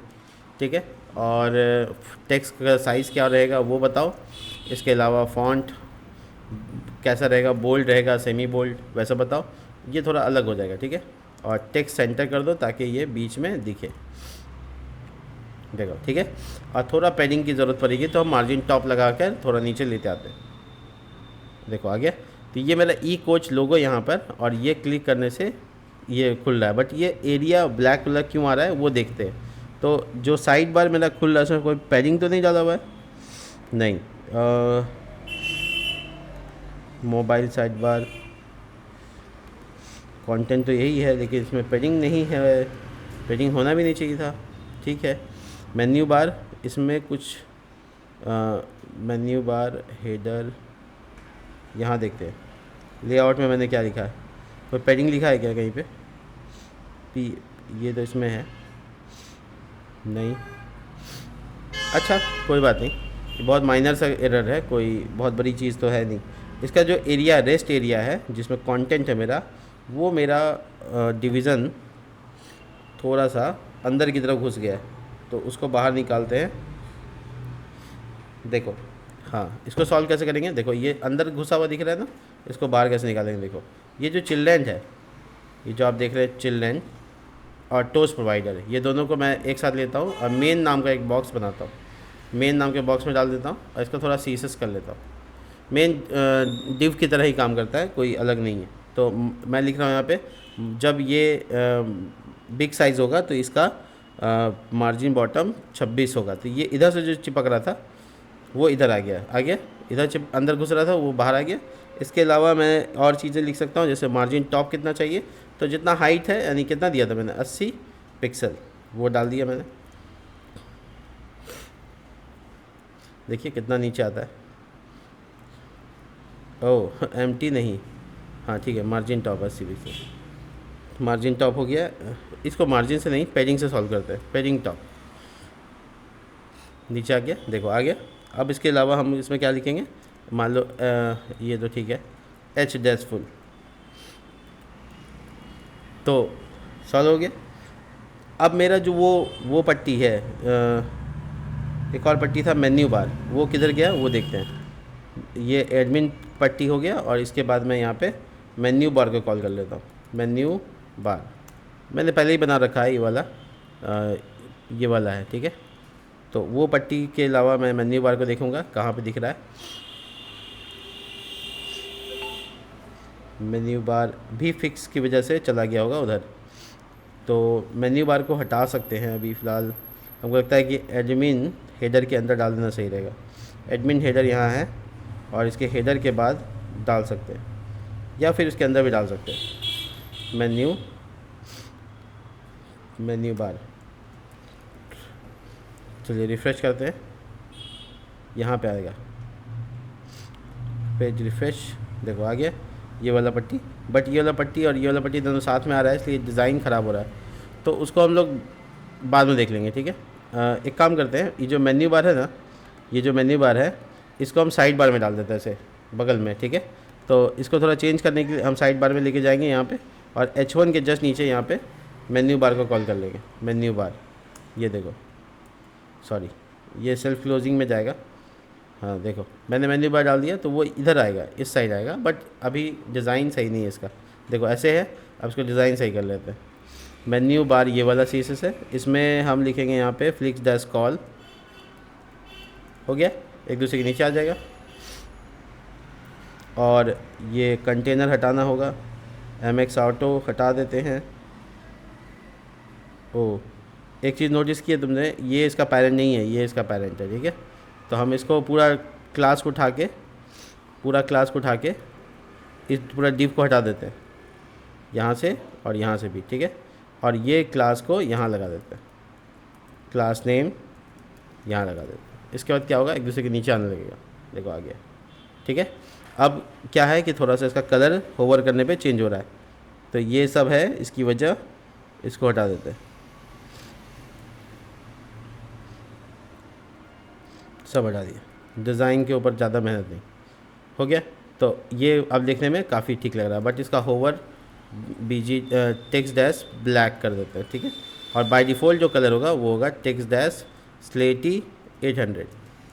ठीक है। और टेक्स्ट का साइज़ क्या रहेगा वो बताओ। इसके अलावा फ़ॉन्ट कैसा रहेगा, बोल्ड रहेगा, सेमी बोल्ड, वैसा बताओ, ये थोड़ा अलग हो जाएगा, ठीक है। और टेक्स्ट सेंटर कर दो ताकि ये बीच में दिखे, देखो, ठीक है। और थोड़ा पैडिंग की ज़रूरत पड़ेगी तो हम मार्जिन टॉप लगा कर थोड़ा नीचे लेते आते हैं। देखो आ गया। तो ये मेरा ई कोच लोगो यहाँ पर, और ये क्लिक करने से ये खुल रहा है, बट ये एरिया ब्लैक कलर क्यों आ रहा है वो देखते हैं। तो जो साइड बार मेरा खुल रहा है उसमें कोई पैडिंग तो नहीं डाला हुआ है, नहीं, मोबाइल साइड बार कंटेंट तो यही है, लेकिन इसमें पेडिंग नहीं है, पेडिंग होना भी नहीं चाहिए था। ठीक है, मेन्यू बार, इसमें कुछ मेन्यू बार हेडर, यहाँ देखते हैं लेआउट में मैंने क्या लिखा है, कोई पेडिंग लिखा है क्या कहीं पे? पी, ये तो इसमें है नहीं। अच्छा कोई बात नहीं, ये बहुत माइनर सा एरर है, कोई बहुत बड़ी चीज़ तो है नहीं। इसका जो एरिया रेस्ट एरिया है जिसमें कंटेंट है मेरा, वो मेरा डिवीज़न थोड़ा सा अंदर की तरफ घुस गया है, तो उसको बाहर निकालते हैं। देखो, हाँ इसको सॉल्व कैसे करेंगे, देखो ये अंदर घुसा हुआ दिख रहा है ना, इसको बाहर कैसे निकालेंगे। देखो ये जो चिल्ड्रेन है, ये जो आप देख रहे हैं चिल्ड्रेन और टोस्ट प्रोवाइडर, ये दोनों को मैं एक साथ लेता हूँ और मेन नाम का एक बॉक्स बनाता हूँ, मेन नाम के बॉक्स में डाल देता हूँ और इसका थोड़ा सीसेस कर लेता हूँ। मेन डिव की तरह ही काम करता है, कोई अलग नहीं है। तो मैं लिख रहा हूँ यहाँ पे, जब ये बिग साइज़ होगा तो इसका मार्जिन बॉटम 26 होगा, तो ये इधर से जो चिपक रहा था वो इधर आ गया, इधर चिप अंदर घुस रहा था वो बाहर आ गया। इसके अलावा मैं और चीज़ें लिख सकता हूँ, जैसे मार्जिन टॉप कितना चाहिए, तो जितना हाइट है, यानी कितना दिया था मैंने 80 पिक्सल, वो डाल दिया मैंने। देखिए कितना नीचे आता है। ओह एम्प्टी नहीं, हाँ ठीक है, margin top 80 pixel, margin top हो गया। इसको मार्जिन से नहीं, पेडिंग से सॉल्व करते हैं। पेडिंग टॉप नीचे आ गया, देखो आ गया। अब इसके अलावा हम इसमें क्या लिखेंगे, मान लो ये तो ठीक है, एच डैश फुल, तो सॉल्व हो गया। अब मेरा जो वो पट्टी है, एक और पट्टी था मेन्यू बार, वो किधर गया वो देखते हैं। ये एडमिन पट्टी हो गया और इसके बाद मैं यहाँ पे मेन्यू बार को कॉल कर लेता हूँ। मेन्यू बार मैंने पहले ही बना रखा है, ये वाला है, ठीक है। तो वो पट्टी के अलावा मैं मेन्यू बार को देखूँगा कहाँ पे दिख रहा है। मेन्यू बार भी फिक्स की वजह से चला गया होगा उधर, तो मेन्यू बार को हटा सकते हैं अभी फ़िलहाल। हमको लगता है कि एडमिन हेडर के अंदर डाल देना सही रहेगा। एडमिन हेडर यहाँ है और इसके हेडर के बाद डाल सकते हैं, या फिर इसके अंदर भी डाल सकते हैं। मेन्यू बार, चलिए रिफ़्रेश करते हैं, यहाँ पे आएगा पेज रिफ़्रेश, देखो आ गया ये वाला पट्टी। बट ये वाला पट्टी और ये वाला पट्टी दोनों साथ में आ रहा है, इसलिए डिज़ाइन ख़राब हो रहा है, तो उसको हम लोग बाद में देख लेंगे, ठीक है। एक काम करते हैं, ये जो मेन्यू बार है ना, ये जो मेन्यू बार है, इसको हम साइड बार में डाल देते हैं ऐसे बगल में, ठीक है। तो इसको थोड़ा चेंज करने के लिए हम साइड बार में लेके जाएंगे यहाँ पे, और H1 के जस्ट नीचे यहाँ पे मेन्यू बार को कॉल कर लेंगे। मेन्यू बार, ये देखो, सॉरी ये सेल्फ क्लोजिंग में जाएगा, हाँ देखो मैंने मेन्यू बार डाल दिया, तो वो इधर आएगा, इस साइड आएगा, बट अभी डिज़ाइन सही नहीं है इसका, देखो ऐसे है। अब इसको डिज़ाइन सही कर लेते हैं। मेन्यू बार ये वाला सीसेस है, इसमें हम लिखेंगे यहाँ पे फ्लिक्स डैश कॉल, हो गया, एक दूसरे के नीचे आ जाएगा। और ये कंटेनर हटाना होगा, MX ऑटो हटा देते हैं। ओ एक चीज़ नोटिस की है तुमने, ये इसका पेरेंट नहीं है, ये इसका पेरेंट है, ठीक है। तो हम इसको पूरा क्लास को उठा के इस पूरा डिव को हटा देते हैं, यहाँ से और यहाँ से भी, ठीक है। और ये क्लास को यहाँ लगा देते हैं, क्लास नेम यहाँ लगा देते हैं। इसके बाद क्या होगा, एक दूसरे के नीचे आने लगेगा, देखो आ गया, ठीक है। अब क्या है कि थोड़ा सा इसका कलर होवर करने पे चेंज हो रहा है, तो ये सब है इसकी वजह, इसको हटा देते हैं, सब हटा दिया। डिज़ाइन के ऊपर ज़्यादा मेहनत नहीं, हो गया। तो ये अब देखने में काफ़ी ठीक लग रहा है, बट इसका hover BG text dash black कर देते हैं, ठीक है। और बाय डिफ़ॉल्ट जो कलर होगा वो होगा टेक्स्ट डैश स्लेटी 800,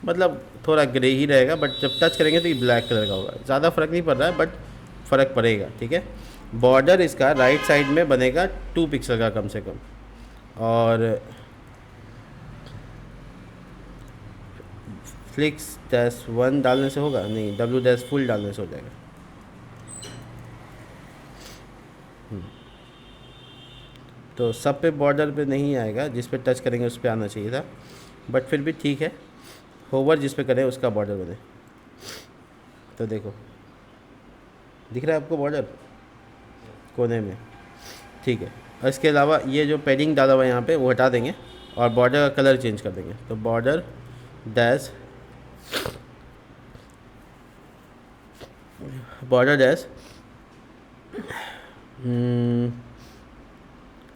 मतलब थोड़ा ग्रे ही रहेगा, बट जब टच करेंगे तो ये ब्लैक कलर का होगा। ज़्यादा फ़र्क नहीं पड़ रहा है, बट फ़र्क पड़ेगा, ठीक है। बॉर्डर इसका राइट साइड में बनेगा 2 पिक्सल का कम से कम, और फ्लिक्स डैश 1 डालने से होगा नहीं, W डैश फुल डालने से हो जाएगा। तो सब पे बॉर्डर पे नहीं आएगा, जिस पे टच करेंगे उस पे आना चाहिए था, बट फिर भी ठीक है, होवर जिस पे करें उसका बॉर्डर बने। तो देखो दिख रहा है आपको बॉर्डर कोने में, ठीक है। और इसके अलावा ये जो पैडिंग डाला हुआ है यहाँ पे वो हटा देंगे और बॉर्डर का कलर चेंज कर देंगे। तो बॉर्डर डैश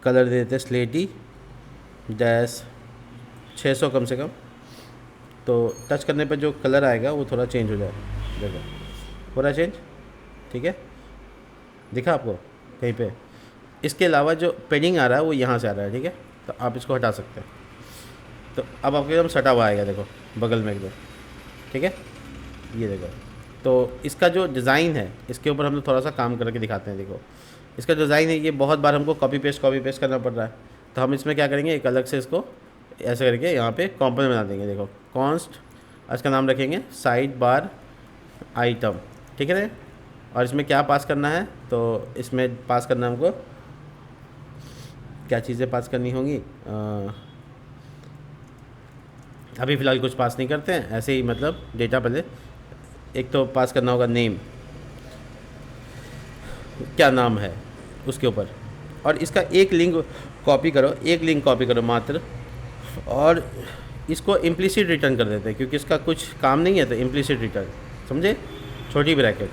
कलर दे देते स्लेटी डैश 600 कम से कम। तो टच करने पर जो कलर आएगा वो थोड़ा चेंज हो जाएगा, देखो हो रहा चेंज, ठीक है, दिखा आपको कहीं पे। इसके अलावा जो पेडिंग आ रहा है वो यहाँ से आ रहा है, ठीक है, तो आप इसको हटा सकते हैं। तो अब आपको एकदम सटा हुआ आएगा, देखो बगल में एकदम, ठीक है, ये देखो। तो इसका जो डिज़ाइन है इसके ऊपर हम लोग थोड़ा सा काम करके दिखाते हैं। देखो इसका डिज़ाइन है, ये बहुत बार हमको कॉपी पेस्ट करना पड़ रहा है। तो हम इसमें क्या करेंगे, एक अलग से इसको ऐसे करके यहाँ पे कॉम्पोनेंट बना देंगे। देखो कॉन्स्ट, इसका नाम रखेंगे साइड बार आइटम, ठीक है ना। और इसमें क्या पास करना है, तो इसमें पास करना है हमको, क्या चीज़ें पास करनी होंगी, अभी फ़िलहाल कुछ पास नहीं करते हैं, ऐसे ही मतलब डेटा पहले। एक तो पास करना होगा नेम, क्या नाम है उसके ऊपर, और इसका एक लिंक कॉपी करो मात्र, और इसको इम्प्लिसिट रिटर्न कर देते हैं क्योंकि इसका कुछ काम नहीं है। तो इम्प्लिसिट रिटर्न, समझे, छोटी ब्रैकेट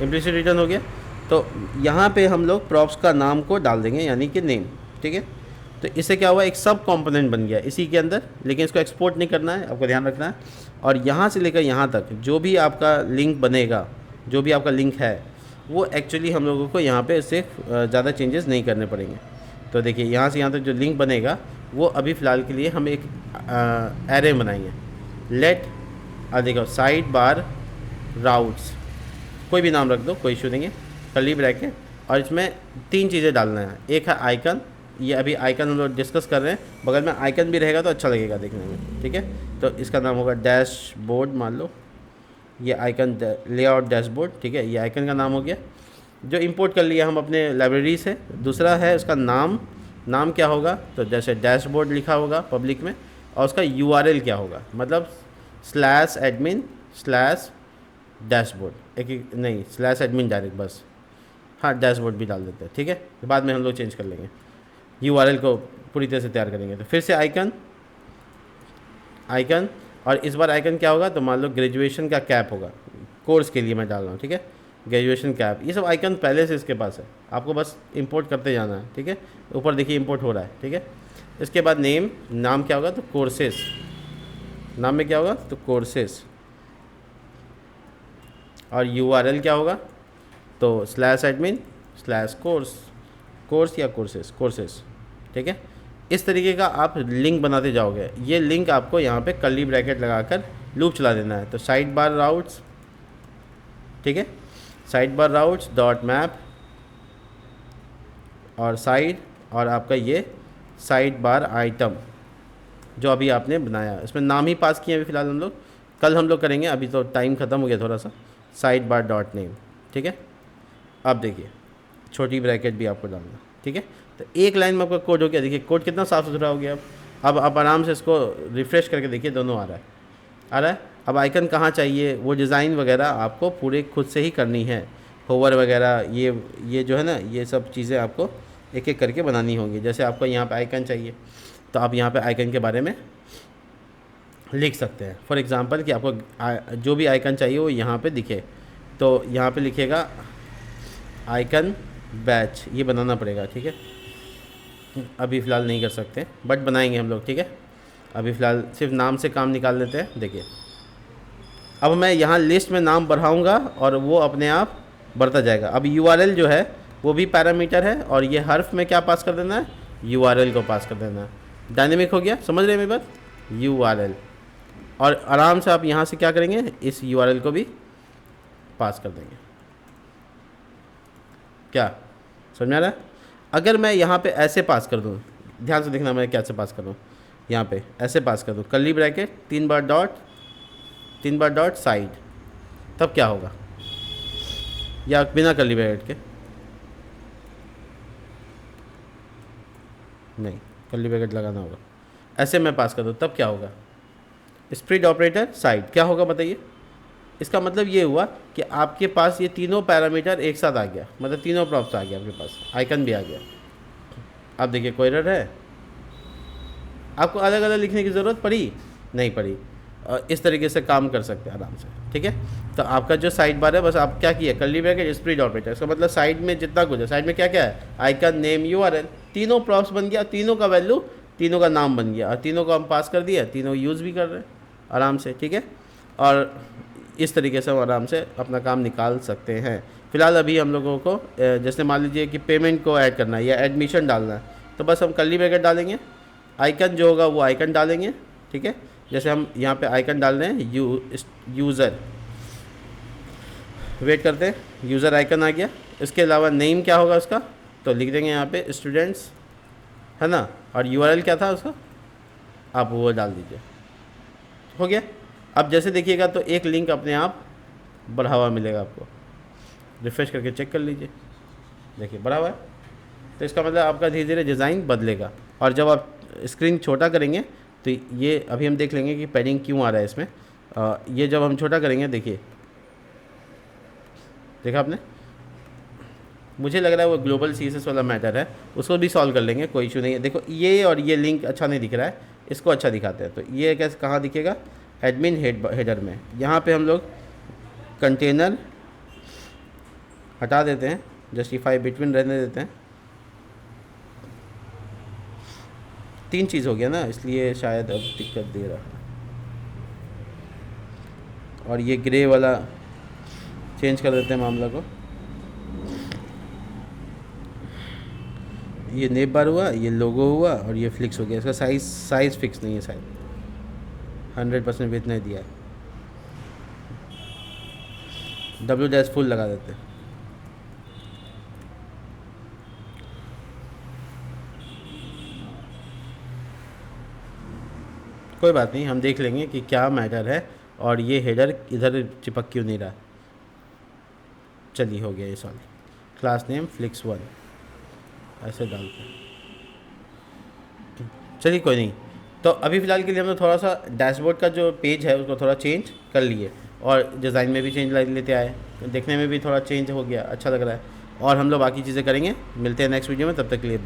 इम्प्लिसिट रिटर्न हो गया। तो यहाँ पे हम लोग प्रॉप्स का नाम को डाल देंगे, यानी कि नेम, ठीक है। तो इससे क्या हुआ, एक सब कंपोनेंट बन गया इसी के अंदर, लेकिन इसको एक्सपोर्ट नहीं करना है, आपको ध्यान रखना है। और यहाँ से लेकर यहाँ तक जो भी आपका लिंक बनेगा, जो भी आपका लिंक है, वो एक्चुअली हम लोगों को यहाँ पे इससे ज़्यादा चेंजेस नहीं करने पड़ेंगे। तो देखिए यहाँ से यहाँ तक जो लिंक बनेगा वो अभी फ़िलहाल के लिए हम एक एरे बनाएंगे। लेट देखो साइड बार राउट्स, कोई भी नाम रख दो, कोई इशू नहीं है, कर्ली ब्रैकेट। और इसमें 3 चीज़ें डालना है। एक है आइकन, ये अभी आइकन हम लोग डिस्कस कर रहे हैं, बगल में आइकन भी रहेगा तो अच्छा लगेगा देखने में, ठीक है। तो इसका नाम होगा डैशबोर्ड, मान लो ये आइकन लेआउट डैशबोर्ड, ठीक है, ये आइकन का नाम हो गया जो इंपोर्ट कर लिया हम अपने लाइब्रेरी से। दूसरा है उसका नाम क्या होगा, तो जैसे डैशबोर्ड लिखा होगा पब्लिक में, और उसका यूआरएल क्या होगा, मतलब /admin/डैशबोर्ड, एक नहीं /admin डायरेक्ट बस, हाँ डैशबोर्ड भी डाल देते हैं, ठीक है, बाद में हम लोग चेंज कर लेंगे, यूआरएल को पूरी तरह से तैयार करेंगे। तो फिर से आइकन, और इस बार आइकन क्या होगा, तो मान लो ग्रेजुएशन का कैप होगा, कोर्स के लिए मैं डाल रहा हूँ, ठीक है, ग्रेजुएशन कैप। ये सब आइकन पहले से इसके पास है, आपको बस इंपोर्ट करते जाना है, ठीक है। ऊपर देखिए इंपोर्ट हो रहा है, ठीक है। इसके बाद नाम क्या होगा, तो कोर्सेस, नाम में क्या होगा, तो कोर्सेस। और यूआरएल क्या होगा, तो /admin/कोर्स या कोर्सेस, ठीक है। इस तरीके का आप लिंक बनाते जाओगे। ये लिंक आपको यहाँ पे कर्ली ब्रैकेट लगाकर लूप चला देना है। तो साइड बार राउट्स, ठीक है, side bar routes dot map और साइड, और आपका ये साइड बार आइटम जो अभी आपने बनाया, इसमें नाम ही पास किए अभी फ़िलहाल हम लोग, कल हम लोग करेंगे, अभी तो टाइम ख़त्म हो गया थोड़ा सा। साइड बार डॉट नेम, ठीक है। अब देखिए छोटी ब्रैकेट भी आपको डालना, ठीक है। तो एक लाइन में आपका कोड हो गया, देखिए कोड कितना साफ़ सुथरा हो गया। अब आप आराम से इसको रिफ़्रेश करके देखिए, दोनों आ रहा है। अब आइकन कहाँ चाहिए, वो डिज़ाइन वगैरह आपको पूरे खुद से ही करनी है, होवर वगैरह, ये जो है ना, ये सब चीज़ें आपको एक एक करके बनानी होंगी। जैसे आपको यहाँ पे आइकन चाहिए तो आप यहाँ पे आइकन के बारे में लिख सकते हैं। फॉर एग्ज़ाम्पल कि आपको जो भी आइकन चाहिए वो यहाँ पे दिखे, तो यहाँ पे लिखेगा आइकन बैच, ये बनाना पड़ेगा, ठीक है। अभी फ़िलहाल नहीं कर सकते बट बनाएंगे हम लोग, ठीक है। अभी फ़िलहाल सिर्फ नाम से काम निकाल लेते हैं। देखिए अब मैं यहाँ लिस्ट में नाम बढ़ाऊँगा और वो अपने आप बढ़ता जाएगा। अब यूआरएल जो है वो भी पैरामीटर है, और ये हर्फ में क्या पास कर देना है, यूआरएल को पास कर देना है। डायनेमिक हो गया, समझ रहे हैं मेरी बात, यूआरएल। और आराम से आप यहाँ से क्या करेंगे, इस यूआरएल को भी पास कर देंगे। क्या समझ में आ रहा है? अगर मैं यहाँ पे ऐसे पास कर दूँ, ध्यान से देखना मैं कैसे पास कर दूँ, यहाँ पे ऐसे पास कर दूँ, कर्ली ब्रैकेट 3 बार डॉट साइड, तब क्या होगा, या बिना कर्ली ब्रैकेट के, नहीं कर्ली ब्रैकेट लगाना होगा, ऐसे मैं पास कर दूँ तब क्या होगा, स्प्लिट ऑपरेटर साइड क्या होगा बताइए। इसका मतलब ये हुआ कि आपके पास ये तीनों पैरामीटर एक साथ आ गया, मतलब तीनों प्रॉप्स आ गया आपके पास, आइकन भी आ गया। अब देखिए कोई एरर है, आपको अलग अलग लिखने की ज़रूरत पड़ी नहीं पड़ी, इस तरीके से काम कर सकते हैं आराम से, ठीक है। तो आपका जो साइड बार है, बस आप क्या किया, कर्ली ब्रैकेट स्प्लिट ऑपरेटर, इसका मतलब साइड में जितना कुछ है, साइड में क्या क्या है, आइकन, नेम, यूआरएल, तीनों प्रॉप्स बन गया, तीनों का वैल्यू, तीनों का नाम बन गया, और तीनों को हम पास कर दिया, तीनों यूज़ भी कर रहे हैं आराम से, ठीक है। और इस तरीके से हम आराम से अपना काम निकाल सकते हैं। फ़िलहाल अभी हम लोगों को जैसे मान लीजिए कि पेमेंट को ऐड करना है या एडमिशन डालना है, तो बस हम कर्ली ब्रैकेट डालेंगे, आइकन जो होगा वो आइकन डालेंगे, ठीक है। जैसे हम यहाँ पे आइकन डाल रहे हैं यूज़र, वेट करते हैं, यूज़र आइकन आ गया। इसके अलावा नेम क्या होगा उसका, तो लिख देंगे यहाँ पे स्टूडेंट्स, है ना, और यूआरएल क्या था उसका, आप वो डाल दीजिए, हो गया। अब जैसे देखिएगा तो एक लिंक अपने आप बढ़ा हुआ मिलेगा आपको, रिफ्रेश करके चेक कर लीजिए, देखिए बढ़ा हुआ है। तो इसका मतलब आपका धीरे धीरे डिज़ाइन बदलेगा। और जब आप स्क्रीन छोटा करेंगे तो ये अभी हम देख लेंगे कि पैडिंग क्यों आ रहा है इसमें। ये जब हम छोटा करेंगे, देखिए, देखा आपने, मुझे लग रहा है वो ग्लोबल CSS वाला मैटर है, उसको भी सॉल्व कर लेंगे, कोई इशू नहीं है। देखो ये और ये लिंक अच्छा नहीं दिख रहा है, इसको अच्छा दिखाते हैं। तो ये कैसे कहाँ दिखेगा, एडमिन हेडर में, यहाँ पे हम लोग कंटेनर हटा देते हैं, जस्टिफाई बिटवीन रहने देते हैं। 3 चीज़ हो गया ना, इसलिए शायद अब दिक्कत दे रहा है। और ये ग्रे वाला चेंज कर देते हैं मामला को, ये नेप बार हुआ, ये लोगो हुआ, और ये फ्लिक्स हो गया। इसका साइज़ फिक्स नहीं है, शायद 100% विड्थ नहीं दिया है, W- फुल लगा देते हैं। कोई बात नहीं, हम देख लेंगे कि क्या मैटर है, और ये हेडर इधर चिपक क्यों नहीं रहा। चलिए हो गया ये सॉल्व। क्लास नेम Flix1 ऐसे डालते हैं, चलिए कोई नहीं। तो अभी फ़िलहाल के लिए हम लोग थोड़ा सा डैशबोर्ड का जो पेज है उसको थोड़ा चेंज कर लिए, और डिज़ाइन में भी चेंज लेते आए, देखने में भी थोड़ा चेंज हो गया, अच्छा लग रहा है। और हम लोग बाकी चीज़ें करेंगे, मिलते हैं नेक्स्ट वीडियो में, तब तक के लिए।